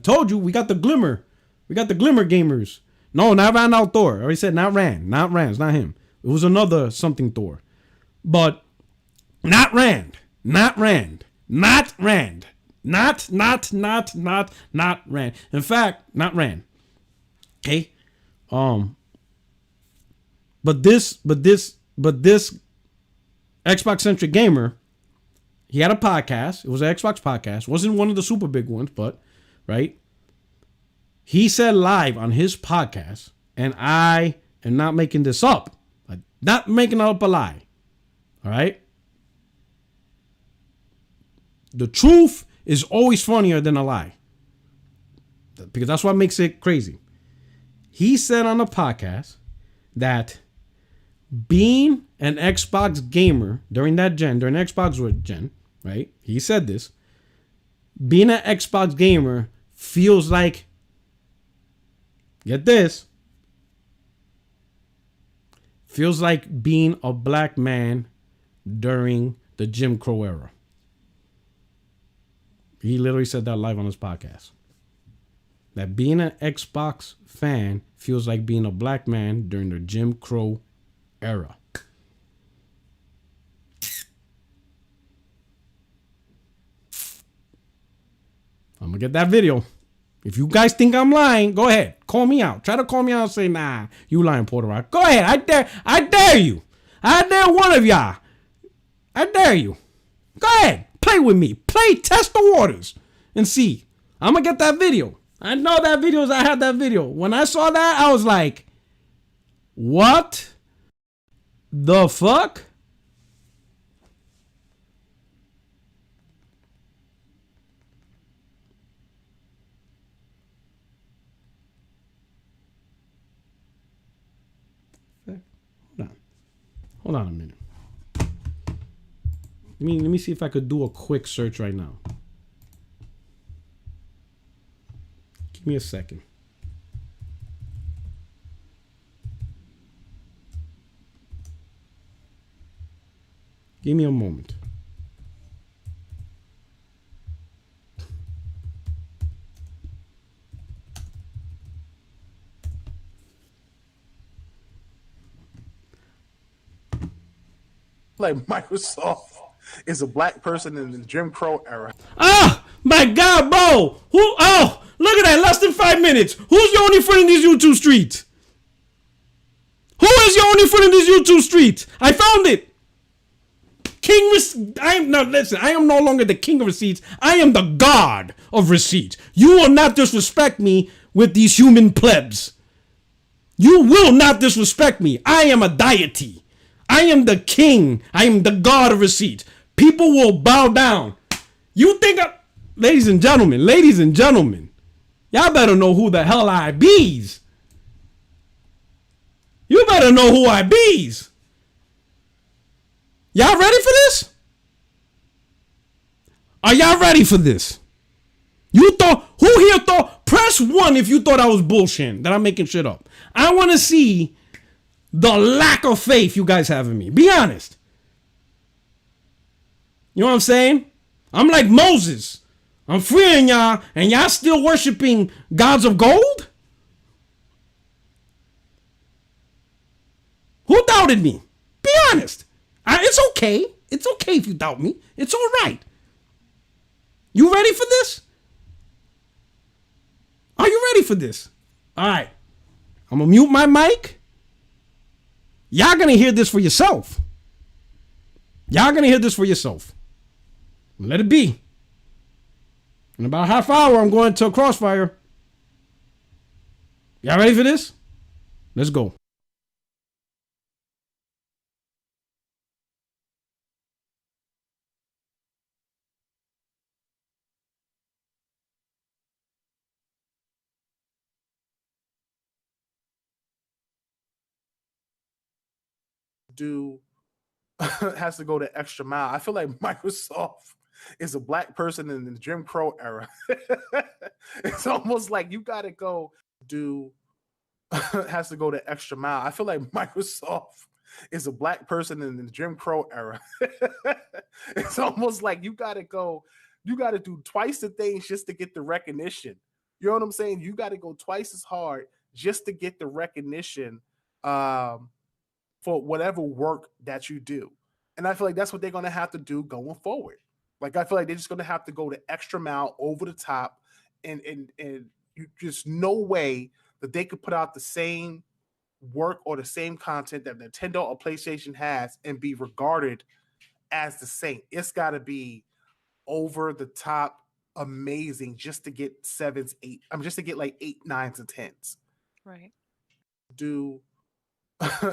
told you we got the Glimmer gamers. No, not Rand out Thor. I already said not Rand. It's not him. It was another something Thor. But not Rand. Not Rand. In fact, not Rand. Okay? But this Xbox centric gamer, he had a podcast. It was an Xbox podcast. Wasn't one of the super big ones, but right? He said live on his podcast, and I am not making this up. I'm not making up a lie. All right? The truth is always funnier than a lie, because that's what makes it crazy. He said on the podcast that being an Xbox gamer during Xbox gen, right? He said this. Being an Xbox gamer feels like, get this, feels like being a black man during the Jim Crow era. He literally said that live on his podcast. That being an Xbox fan feels like being a black man during the Jim Crow era. I'm gonna get that video. If you guys think I'm lying, go ahead. Call me out. Try to call me out and say, nah, you lying, Puerto Rico. Go ahead. I dare you. I dare one of y'all. I dare you. Go ahead. Play with me. Test the waters and see. I'm gonna get that video. I know that video. I had that video. When I saw that, I was like, what the fuck? Hold on a minute. Let me see if I could do a quick search right now. Give me a second. Give me a moment. Like Microsoft is a black person in the Jim Crow era. Ah, my God, bro! Look at that! Less than 5 minutes. Who's your only friend in these YouTube streets? Who is your only friend in these YouTube streets? I found it. king. I am not. Listen, I am no longer the king of receipts. I am the god of receipts. You will not disrespect me with these human plebs. You will not disrespect me. I am a deity. I am the king. I am the god of receipts. People will bow down. You think, ladies and gentlemen, y'all better know who the hell I bees. You better know who I bees. Y'all ready for this? Are y'all ready for this? You thought, who here thought, press 1 if you thought I was bullshitting, that I'm making shit up. I want to see the lack of faith you guys have in me. Be honest. You know what I'm saying? I'm like Moses. I'm freeing y'all, and y'all still worshiping gods of gold? Who doubted me? Be honest. It's okay. It's okay if you doubt me. It's all right. You ready for this? Are you ready for this? All right. I'm going to mute my mic. Y'all going to hear this for yourself. Y'all going to hear this for yourself. Let it be. In about a half hour, I'm going to a crossfire. Y'all ready for this? Let's go. Has to go the extra mile. I feel like Microsoft is a black person in the Jim Crow era. It's almost like you got to go has to go the extra mile. I feel like Microsoft is a black person in the Jim Crow era. It's almost like you got to do twice the things just to get the recognition. You know what I'm saying? You got to go twice as hard just to get the recognition for whatever work that you do. And I feel like that's what they're going to have to do going forward. Like, I feel like they're just going to have to go the extra mile over the top, and you just no way that they could put out the same work or the same content that Nintendo or PlayStation has and be regarded as the same. It's got to be over the top amazing just to get 7s, 8. Just to get like 8, 9s, and 10s. Right.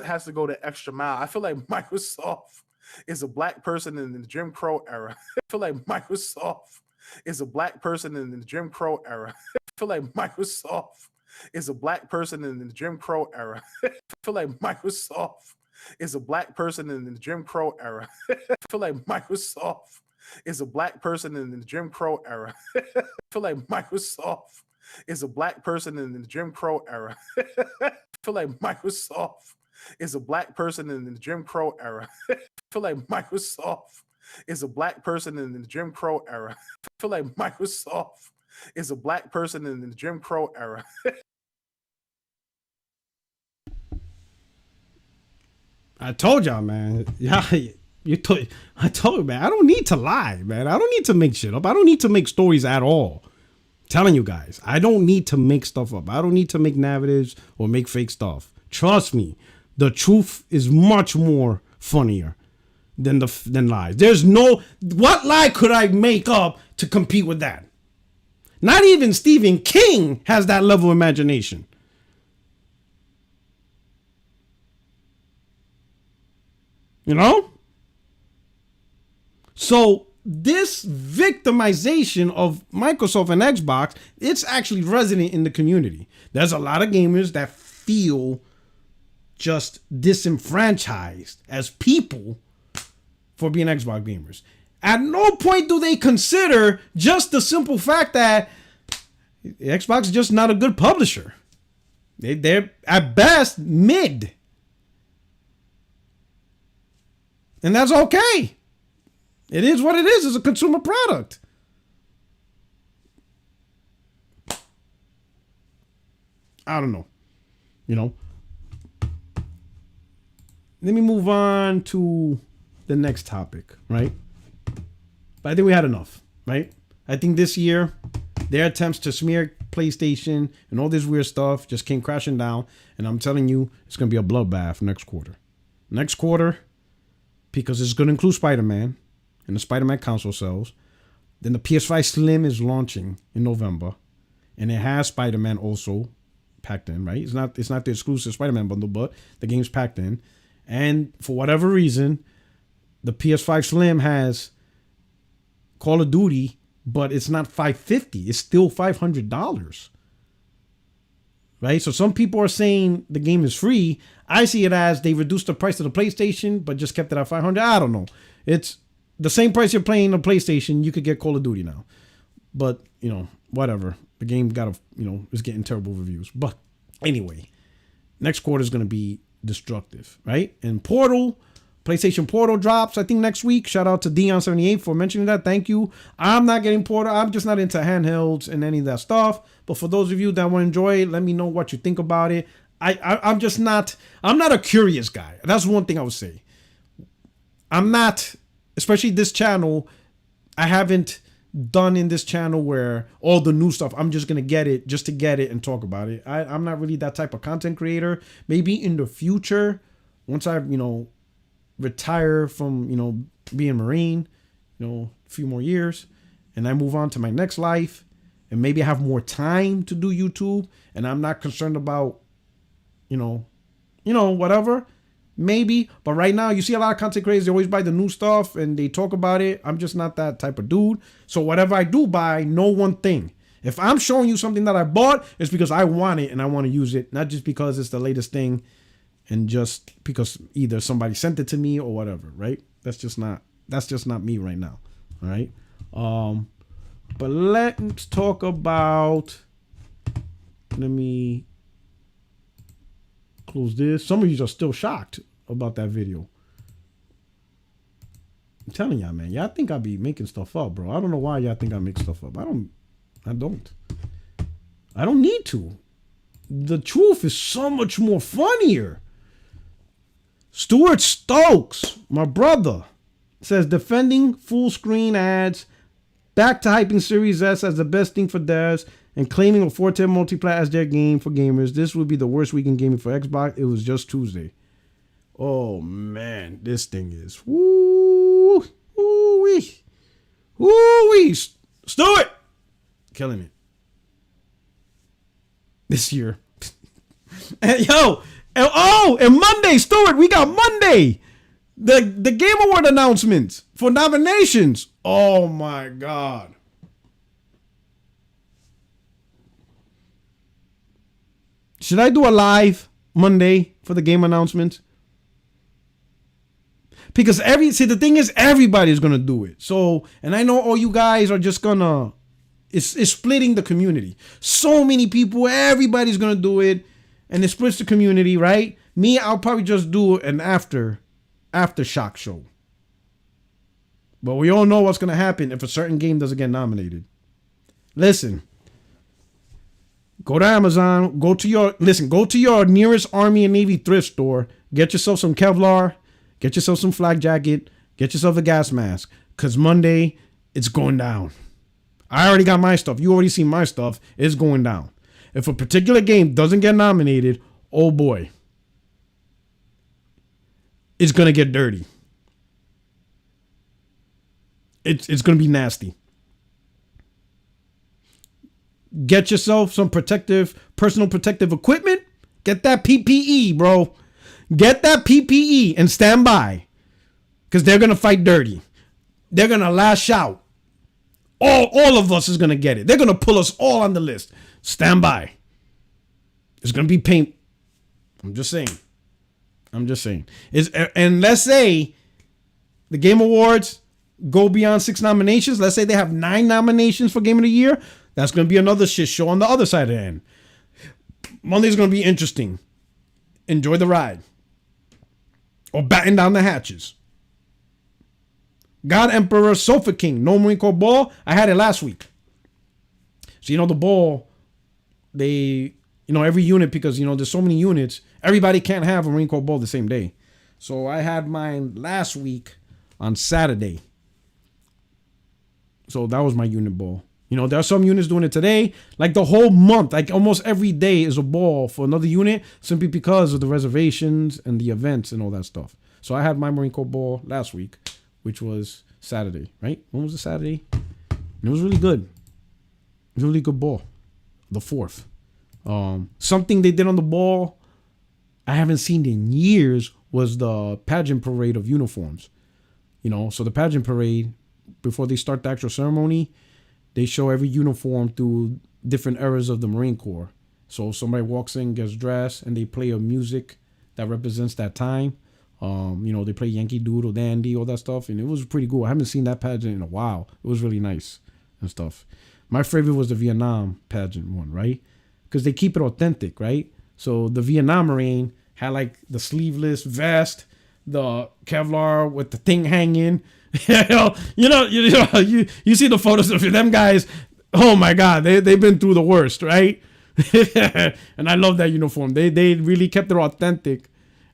Has to go the extra mile. I feel like Microsoft is a black person in the Jim Crow era. I feel like Microsoft is a black person in the Jim Crow era. I feel like Microsoft is a black person in the Jim Crow era. I feel like Microsoft is a black person in the Jim Crow era. I feel like Microsoft is a black person in the Jim Crow era. I feel like Microsoft is a black person in the Jim Crow era. I feel like Microsoft is a black person in the Jim Crow era. I feel like Microsoft is a black person in the Jim Crow era. I feel like Microsoft is a black person in the Jim Crow era. I told y'all, man. Yeah, I told you, man. I don't need to lie, man. I don't need to make shit up. I don't need to make stories at all. Telling you guys, I don't need to make stuff up. I don't need to make narratives or make fake stuff. Trust me, the truth is much more funnier than lies. There's no, what lie could I make up to compete with that? Not even Stephen King has that level of imagination. You know? So this victimization of Microsoft and Xbox, it's actually resident in the community. There's a lot of gamers that feel just disenfranchised as people for being Xbox gamers. At no point do they consider just the simple fact that Xbox is just not a good publisher. They're at best mid. And that's okay. It is what it is. It's a consumer product. I don't know. You know. Let me move on to the next topic, right? But I think we had enough, right? I think this year, their attempts to smear PlayStation and all this weird stuff just came crashing down. And I'm telling you, it's going to be a bloodbath next quarter. Next quarter, because it's going to include Spider-Man and the Spider-Man console sales. Then the PS5 Slim is launching in November, and it has Spider-Man also packed in, right? It's not the exclusive Spider-Man bundle, but the game's packed in. And for whatever reason, the PS5 Slim has Call of Duty, but it's not $550. It's still $500. Right? So some people are saying the game is free. I see it as they reduced the price of the PlayStation, but just kept it at $500. I don't know. It's the same price you're playing the PlayStation. You could get Call of Duty now. But, whatever. The game is getting terrible reviews. But anyway, next quarter is going to be destructive, right? And PlayStation Portal drops, I think, next week. Shout out to Dion78 for mentioning that. Thank you. I'm not getting Portal. I'm just not into handhelds and any of that stuff. But for those of you that want to enjoy it, let me know what you think about it. I'm not a curious guy. That's one thing I would say. I'm not, especially this channel, I haven't done in this channel where all the new stuff, I'm just going to get it just to get it and talk about it. I'm not really that type of content creator. Maybe in the future, once I, retire from, being a Marine, a few more years, and I move on to my next life, and maybe I have more time to do YouTube, and I'm not concerned about, whatever, maybe. But right now, you see a lot of content creators, they always buy the new stuff, and they talk about it. I'm just not that type of dude. So whatever I do buy, know one thing. If I'm showing you something that I bought, it's because I want it, and I want to use it, not just because it's the latest thing, and just because either somebody sent it to me or whatever, right? That's just not me right now. All right. But let's talk about, let me close this. Some of you are still shocked about that video. I'm telling y'all, man, y'all think I be making stuff up, bro. I don't know why y'all think I make stuff up. I don't need to. The truth is so much more funnier. Stuart Stokes, my brother, says defending full screen ads, back to hyping Series S as the best thing for devs, and claiming a 410 multiplayer as their game for gamers. This would be the worst week in gaming for Xbox. It was just Tuesday. Oh man, this thing is woo wee. Stuart, killing it this year. And and Monday, Stuart, we got Monday. The Game Award announcements for nominations. Oh my God. Should I do a live Monday for the game announcements? Because the thing is, everybody's gonna do it. So, and I know all you guys are just gonna, it's splitting the community. So many people, everybody's gonna do it. And it splits the community, right? Me, I'll probably just do an aftershock show. But we all know what's going to happen if a certain game doesn't get nominated. Listen. Go to Amazon. Go to your nearest Army and Navy thrift store. Get yourself some Kevlar. Get yourself some flak jacket. Get yourself a gas mask. Because Monday, it's going down. I already got my stuff. You already seen my stuff. It's going down. If a particular game doesn't get nominated, oh boy, it's going to get dirty. It's going to be nasty. Get yourself some personal protective equipment. Get that PPE, bro. Get that PPE and stand by. Because they're going to fight dirty. They're going to lash out. All of us is going to get it. They're going to pull us all on the list. Stand by. It's going to be pain. I'm just saying. And let's say the Game Awards go beyond 6 nominations. Let's say they have 9 nominations for Game of the Year. That's going to be another shit show on the other side of the end. Monday's going to be interesting. Enjoy the ride. Or batten down the hatches. God Emperor Sofa King. No Marine Corps ball. I had it last week. So, the ball, they, every unit, because, there's so many units, everybody can't have a Marine Corps ball the same day. So I had mine last week on Saturday. So that was my unit ball. There are some units doing it today. Like the whole month, like almost every day is a ball for another unit, simply because of the reservations and the events and all that stuff. So I had my Marine Corps ball last week, which was Saturday, right? When was it, Saturday? And it was really good. It was a really good ball. The 4th. Something they did on the ball I haven't seen in years was the pageant parade of uniforms. So the pageant parade, before they start the actual ceremony, they show every uniform through different eras of the Marine Corps. So somebody walks in, gets dressed, and they play a music that represents that time. They play Yankee Doodle Dandy, all that stuff, and it was pretty cool. I haven't seen that pageant in a while. It was really nice and stuff. My favorite was the Vietnam pageant one, right? Because they keep it authentic, right? So the Vietnam Marine had like the sleeveless vest, the Kevlar with the thing hanging. you see the photos of them guys. Oh my God, they've been through the worst, right? And I love that uniform. They really kept it authentic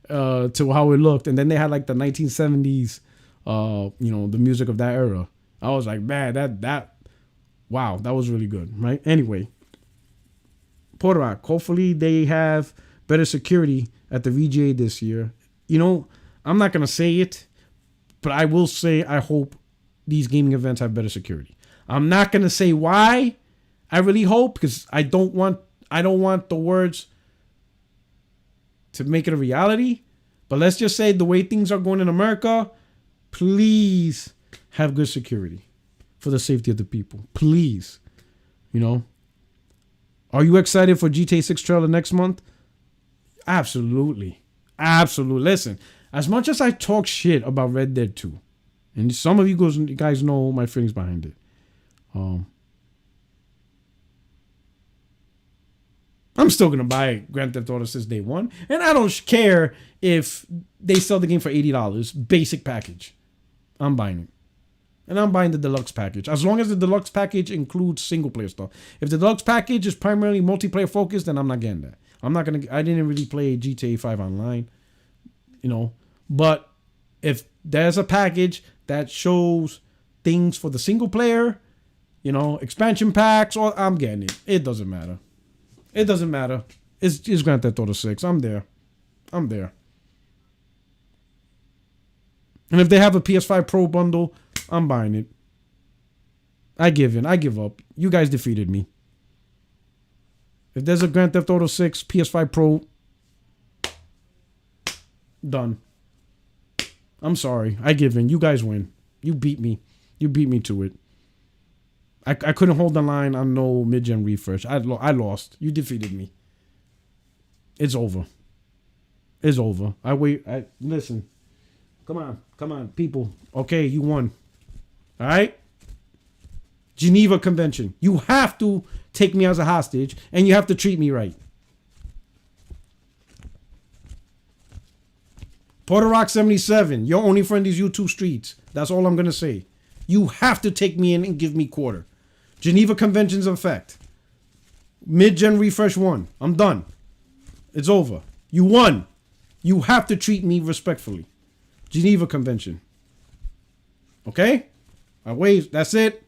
to how it looked. And then they had like the 1970s, the music of that era. I was like, man, wow, that was really good, right? Anyway, Puerto Rock, hopefully they have better security at the VGA this year. I'm not going to say it, but I will say I hope these gaming events have better security. I'm not going to say why I really hope, because I don't want the words to make it a reality. But let's just say the way things are going in America, please have good security for the safety of the people. Please. Are you excited for GTA 6 trailer next month? Absolutely. Absolutely. Listen, as much as I talk shit about Red Dead 2, and some of you guys know my feelings behind it. I'm still going to buy Grand Theft Auto since day one. And I don't care if they sell the game for $80, basic package. I'm buying it. And I'm buying the deluxe package. As long as the deluxe package includes single player stuff. If the deluxe package is primarily multiplayer focused, then I'm not getting that. I didn't really play GTA 5 online. But if there's a package that shows things for the single player, expansion packs, I'm getting it. It doesn't matter. It doesn't matter. It's Grand Theft Auto 6. I'm there. And if they have a PS5 Pro bundle, I'm buying it. I give up. You guys defeated me. If there's a Grand Theft Auto 6 PS5 Pro, done. I'm sorry. I give in. You guys win. You beat me. You beat me to it. I couldn't hold the line on no mid-gen refresh. I lost. You defeated me. It's over. It's over. Listen. Come on, people. Okay, you won. All right? Geneva Convention. You have to take me as a hostage, and you have to treat me right. Puerto Rock 77. Your only friend is YouTube streets. That's all I'm going to say. You have to take me in and give me quarter. Geneva Convention's in effect. Mid-gen refresh 1. I'm done. It's over. You won. You have to treat me respectfully. Geneva Convention. Okay? I wait. That's it.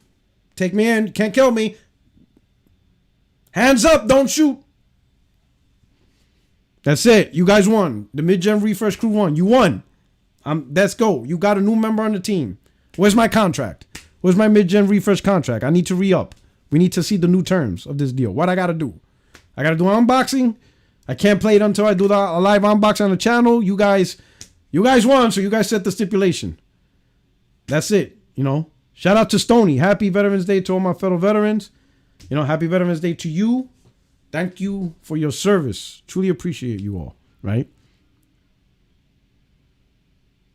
Take me in. Can't kill me. Hands up. Don't shoot. That's it. You guys won. The mid-gen refresh crew won. You won. Let's go. You got a new member on the team. Where's my contract? Where's my mid-gen refresh contract? I need to re-up. We need to see the new terms of this deal. What I got to do? I got to do an unboxing. I can't play it until I do a live unboxing on the channel. You guys won, so you guys set the stipulation. That's it. Shout out to Sony. Happy Veterans Day to all my fellow veterans. Happy Veterans Day to you. Thank you for your service. Truly appreciate you all, right?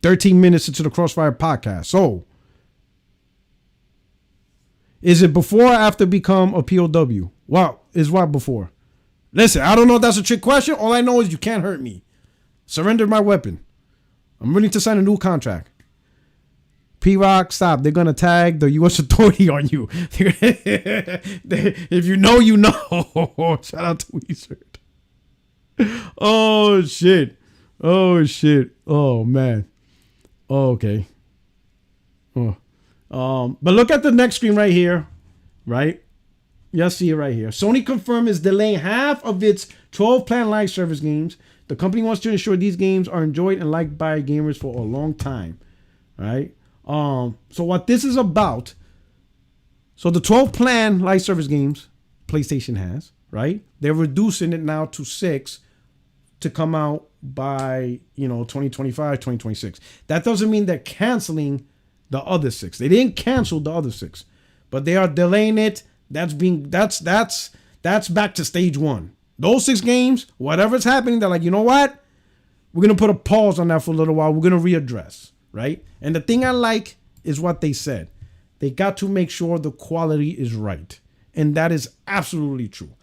13 minutes into the Crossfire podcast. So, is it before or after become a POW? What before? Listen, I don't know if that's a trick question. All I know is you can't hurt me. Surrender my weapon. I'm willing to sign a new contract. P-Rock, stop. They're going to tag the U.S. authority on you. If you know, you know. Shout out to Wizard. Oh, shit. Oh, man. Oh, okay. Oh. But look at the next screen right here. Right? You'll see it right here. Sony confirmed is delaying half of its 12 planned live service games The company wants to ensure these games are enjoyed and liked by gamers for a long time. Right? So what this is about, so the 12 planned live service games PlayStation has, right? They're reducing it now to 6 to come out by, 2025, 2026. That doesn't mean they're canceling the other 6. They didn't cancel the other 6, but they are delaying it. That's back to stage 1. Those 6 games, whatever's happening, they're like, you know what? We're going to put a pause on that for a little while. We're going to readdress, right? And the thing I like is what they said. They got to make sure the quality is right. And that is absolutely true.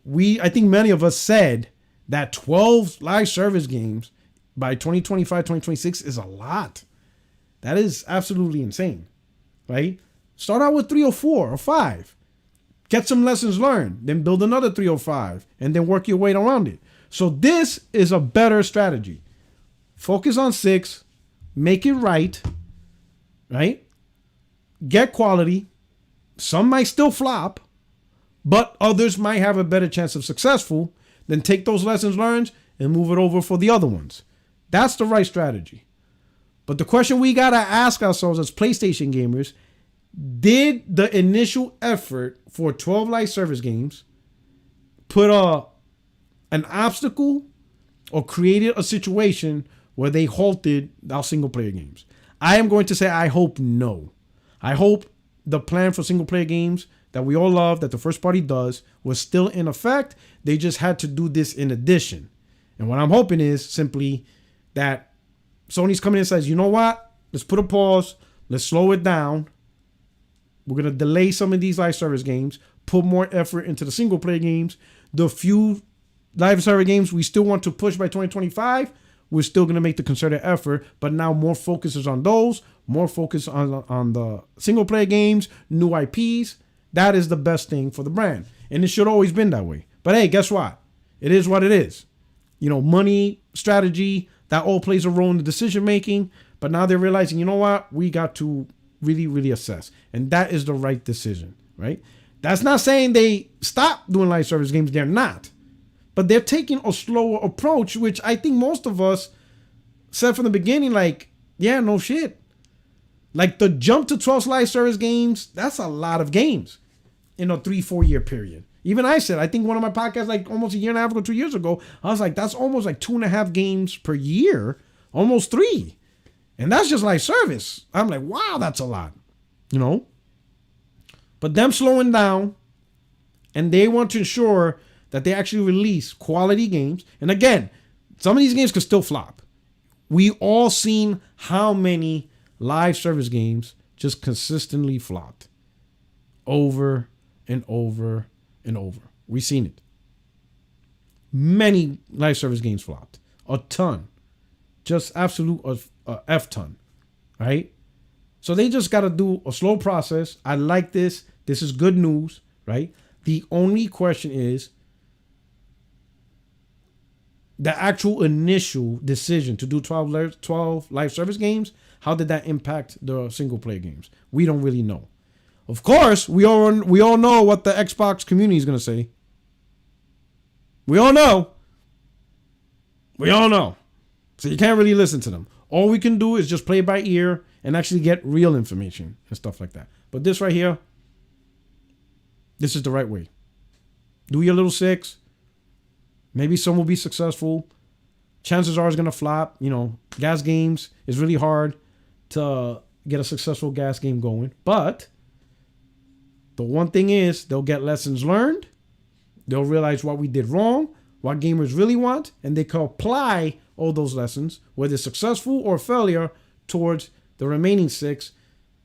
I think many of us said that 12 live service games by 2025, 2026 is a lot. That is absolutely insane, right? Start out with 3 or 4 or 5. Get some lessons learned, then build another 3 or 5, and then work your way around it. So this is a better strategy. Focus on 6, make it right? Get quality. Some might still flop, but others might have a better chance of successful. Then take those lessons learned and move it over for the other ones. That's the right strategy. But the question we got to ask ourselves as PlayStation gamers, did the initial effort for 12 live service games put an obstacle or created a situation where they halted our single player games? I am going to say I hope no. I hope the plan for single player games that we all love, that the first party does, was still in effect. They just had to do this in addition. And what I'm hoping is simply that Sony's coming in and says, you know what? Let's put a pause. Let's slow it down. We're going to delay some of these live service games, put more effort into the single player games. The few live service games we still want to push by 2025, we're still going to make the concerted effort, but now more focus is on those, more focus on the single player games, new IPs. That is the best thing for the brand. And it should always been that way. But hey, guess what? It is what it is. Money, strategy, that all plays a role in the decision making. But now they're realizing, you know what? We got to really, really assess. And that is the right decision, right? That's not saying they stop doing live service games. They're not. But they're taking a slower approach, which I think most of us said from the beginning, like, yeah, no shit. Like the jump to 12 live service games, that's a lot of games in a 3-4 year period. Even I said, I think one of my podcasts, like almost a year and a half ago, 2 years ago, I was like, that's almost like 2.5 games per year, almost 3. And that's just live service. I'm like, wow, that's a lot, But them slowing down, and they want to ensure that they actually release quality games. And again, some of these games could still flop. We all seen how many live service games just consistently flopped over and over and over. We've seen it. Many live service games flopped. A ton. Just absolute F ton. Right? So they just got to do a slow process. I like this. This is good news. Right? The only question is the actual initial decision to do 12 live service games. How did that impact the single player games? We don't really know. Of course, we all know what the Xbox community is going to say. We all know. So you can't really listen to them. All we can do is just play by ear and actually get real information and stuff like that. But this right here, this is the right way. Do your little 6. Maybe some will be successful. Chances are it's going to flop. GaaS games is really hard to get a successful GaaS game going. But the one thing is they'll get lessons learned. They'll realize what we did wrong, what gamers really want, and they can apply all those lessons, whether successful or failure, towards the remaining 6,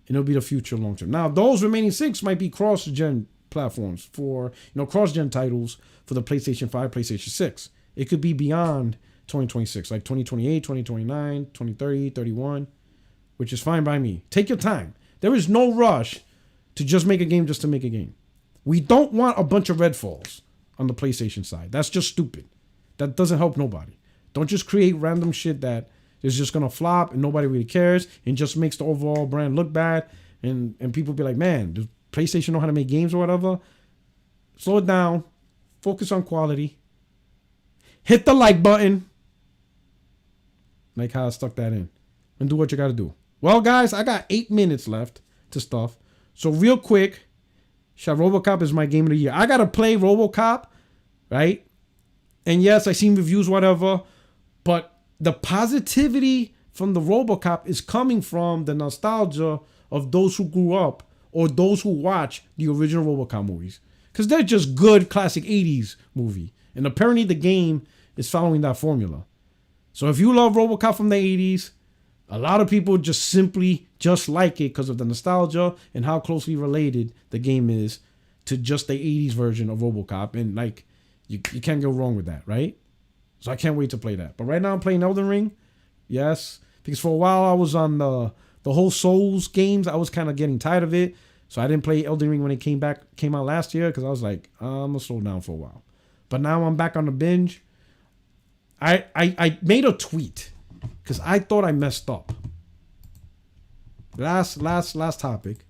and it'll be the future long term. Now, those remaining 6 might be cross-gen platforms for, cross-gen titles for the PlayStation 5, PlayStation 6. It could be beyond 2026, like 2028, 2029, 2030, 31, which is fine by me. Take your time. There is no rush to just make a game just to make a game. We don't want a bunch of Redfalls on the PlayStation side. That's just stupid. That doesn't help nobody. Don't just create random shit that is just going to flop and nobody really cares and just makes the overall brand look bad. And people be like, man, does PlayStation know how to make games or whatever? Slow it down. Focus on quality. Hit the like button. Like how I stuck that in. And do what you got to do. Well, guys, I got 8 minutes left to stuff. So real quick, RoboCop is my game of the year. I got to play RoboCop, right? And yes, I seen reviews, whatever. But the positivity from the RoboCop is coming from the nostalgia of those who grew up or those who watch the original RoboCop movies. Because they're just good classic 80s movie. And apparently the game is following that formula. So if you love RoboCop from the 80s, a lot of people just simply just like it because of the nostalgia and how closely related the game is to just the 80s version of RoboCop. And like, you can't go wrong with that, right? So I can't wait to play that. But right now I'm playing Elden Ring. Yes. Because for a while I was on the whole Souls games. I was kind of getting tired of it. So I didn't play Elden Ring when it came out last year because I was like, I'm going to slow down for a while. But now I'm back on the binge. I made a tweet because I thought I messed up. Last topic.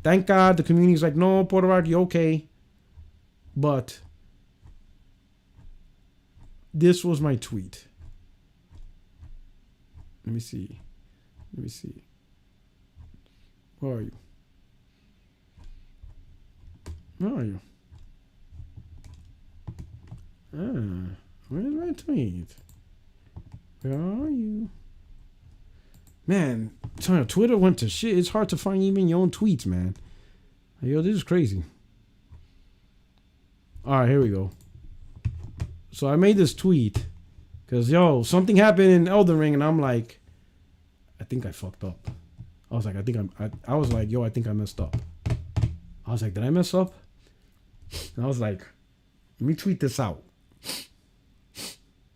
Thank God the community's like, no, Puerto Rico, you okay. But this was my tweet. Let me see. Where are you? Where's my tweet? Where are you? Man, Twitter went to shit. It's hard to find even your own tweets, man. Yo, this is crazy. All right, here we go. So I made this tweet because, something happened in Elden Ring, and I'm like, I think I fucked up. I was like, I think I messed up. I was like, did I mess up? And I was like, let me tweet this out.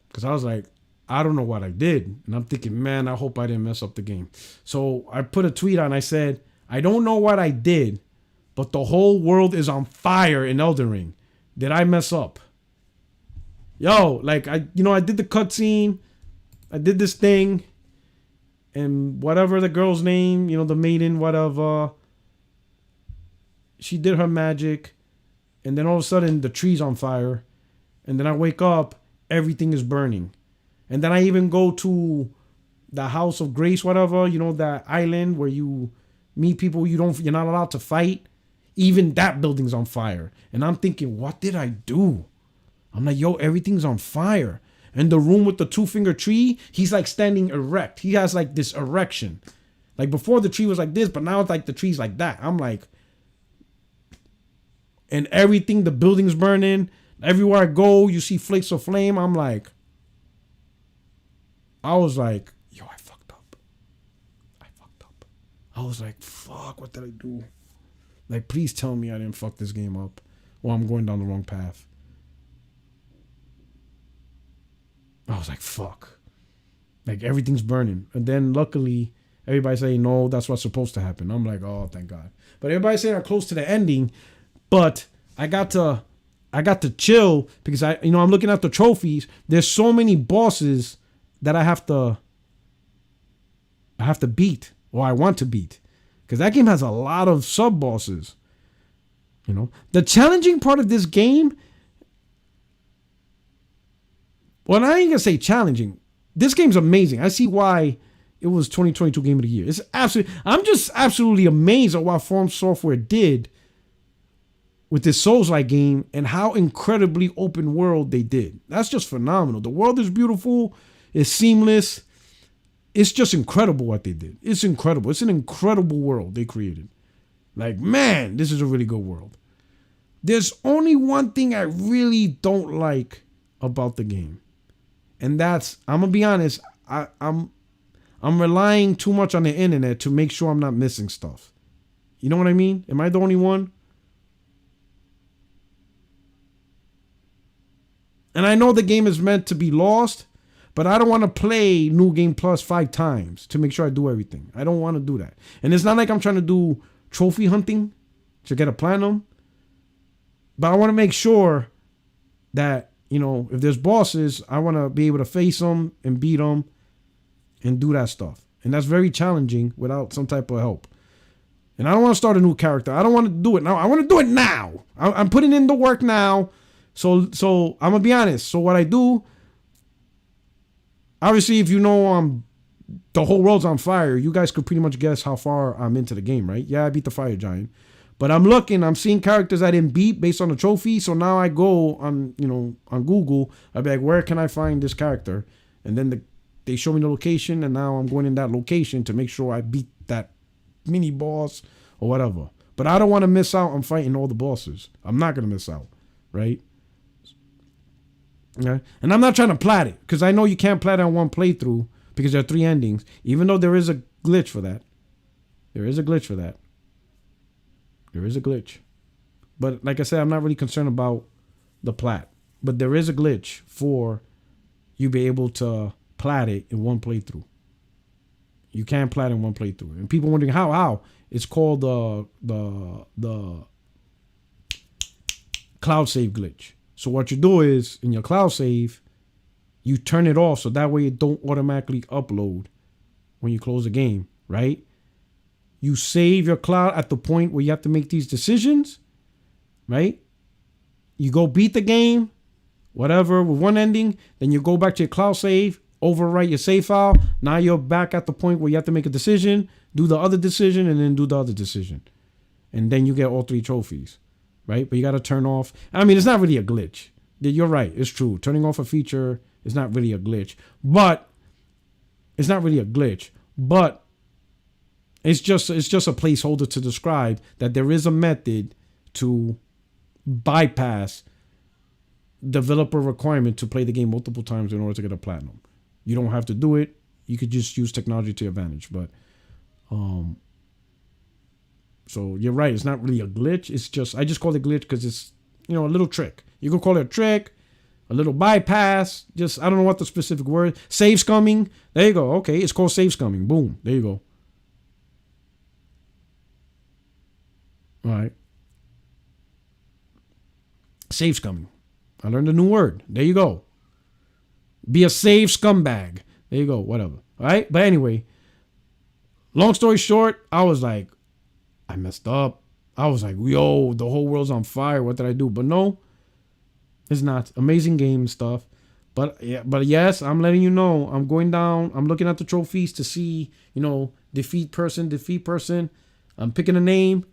Because I was like, I don't know what I did. And I'm thinking, man, I hope I didn't mess up the game. So I put a tweet on. I said, I don't know what I did, but the whole world is on fire in Elden Ring. Did I mess up? I did the cutscene. I did this thing. And whatever the girl's name, the maiden, whatever. She did her magic. And then all of a sudden, the tree's on fire. And then I wake up, everything is burning. And then I even go to the House of Grace, whatever, that island where you meet people you're not allowed to fight. Even that building's on fire. And I'm thinking, what did I do? I'm like, everything's on fire. And the room with the 2-finger tree, he's like standing erect. He has like this erection. Like before the tree was like this, but now it's like the tree's like that. I'm like, and everything, the building's burning. Everywhere I go, you see flakes of flame. I'm like, I was like, I fucked up. I was like, fuck, what did I do? Like, please tell me I didn't fuck this game up or I'm going down the wrong path. I was like, fuck. Like, everything's burning. And then luckily, everybody saying, no, that's what's supposed to happen. I'm like, oh, thank God. But everybody's saying I'm close to the ending. But I got to chill because I'm looking at the trophies. There's so many bosses that I have to beat, or I want to beat, because that game has a lot of sub bosses. The challenging part of this game. Well, I ain't gonna say challenging. This game's amazing. I see why it was 2022 Game of the Year. I'm just absolutely amazed at what From Software did with this Souls-like game and how incredibly open world they did. That's just phenomenal. The world is beautiful. It's seamless. It's just incredible what they did. It's incredible. It's an incredible world they created. Like, man, this is a really good world. There's only one thing I really don't like about the game. And that's, I'm going to be honest, I'm relying too much on the internet to make sure I'm not missing stuff. You know what I mean? Am I the only one? And I know the game is meant to be lost, but I don't want to play New Game Plus 5 times to make sure I do everything. I don't want to do that. And it's not like I'm trying to do trophy hunting to get a platinum. But I want to make sure that, if there's bosses, I want to be able to face them and beat them and do that stuff. And that's very challenging without some type of help. And I don't want to start a new character. I don't want to do it now. I want to do it now. I'm putting in the work now. So I'm going to be honest. So what I do, obviously, if I'm the whole world's on fire. You guys could pretty much guess how far I'm into the game, right? Yeah, I beat the fire giant. But I'm seeing characters I didn't beat based on the trophy. So now I go on, on Google. I'd be like, where can I find this character? And then they show me the location, and now I'm going in that location to make sure I beat that mini boss or whatever. But I don't want to miss out on fighting all the bosses. I'm not going to miss out, right? Okay. And I'm not trying to plat it, because I know you can't plat it on one playthrough because there are 3 endings, even though there is a glitch for that. There is a glitch for that. There is a glitch. But like I said, I'm not really concerned about the plat. But there is a glitch for you be able to plat it in one playthrough. You can't plat in one playthrough. And people wondering how. It's called the cloud save glitch. So what you do is, in your cloud save, you turn it off so that way it don't automatically upload when you close the game, right? You save your cloud at the point where you have to make these decisions, right? You go beat the game, whatever, with one ending, then you go back to your cloud save, overwrite your save file. Now you're back at the point where you have to make a decision, do the other decision, and then do the other decision. And then you get all 3 trophies, right? But you got to turn off. I mean, it's not really a glitch. You're right. It's true. Turning off a feature is not really a glitch. But it's not really a glitch. But it's just a placeholder to describe that there is a method to bypass developer requirement to play the game multiple times in order to get a platinum. You don't have to do it. You could just use technology to your advantage. But so you're right. It's not really a glitch. It's just, I just call it glitch because it's, a little trick. You could call it a trick, a little bypass. Just, I don't know what the specific word. Save scumming. There you go. Okay. It's called save scumming. Boom. There you go. All right. Save scumming. I learned a new word. There you go. Be a save scumbag. There you go. Whatever. All right. But anyway, long story short, I was like, I messed up. I was like, yo, the whole world's on fire. What did I do? But no, it's not. Amazing game and stuff. But yes, I'm letting you know. I'm going down. I'm looking at the trophies to see, defeat person. I'm picking a name.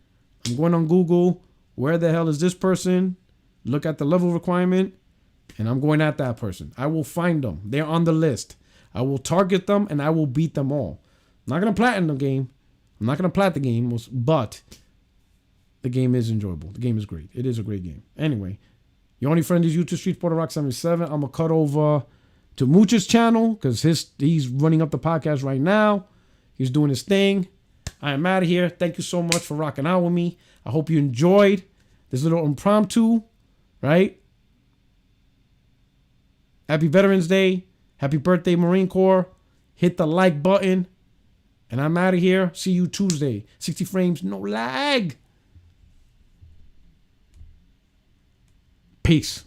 I'm going on Google. Where the hell is this person? Look at the level requirement. And I'm going at that person. I will find them. They're on the list. I will target them and I will beat them all. I'm not going to platinum the game. I'm not going to plat the game. But the game is enjoyable. The game is great. It is a great game. Anyway, your only friend is YouTube Street Porter Rock 77. I'm going to cut over to Mooch's channel because he's running up the podcast right now. He's doing his thing. I am out of here. Thank you so much for rocking out with me. I hope you enjoyed this little impromptu, right? Happy Veterans Day. Happy birthday, Marine Corps. Hit the like button. And I'm out of here. See you Tuesday. 60 frames, no lag. Peace.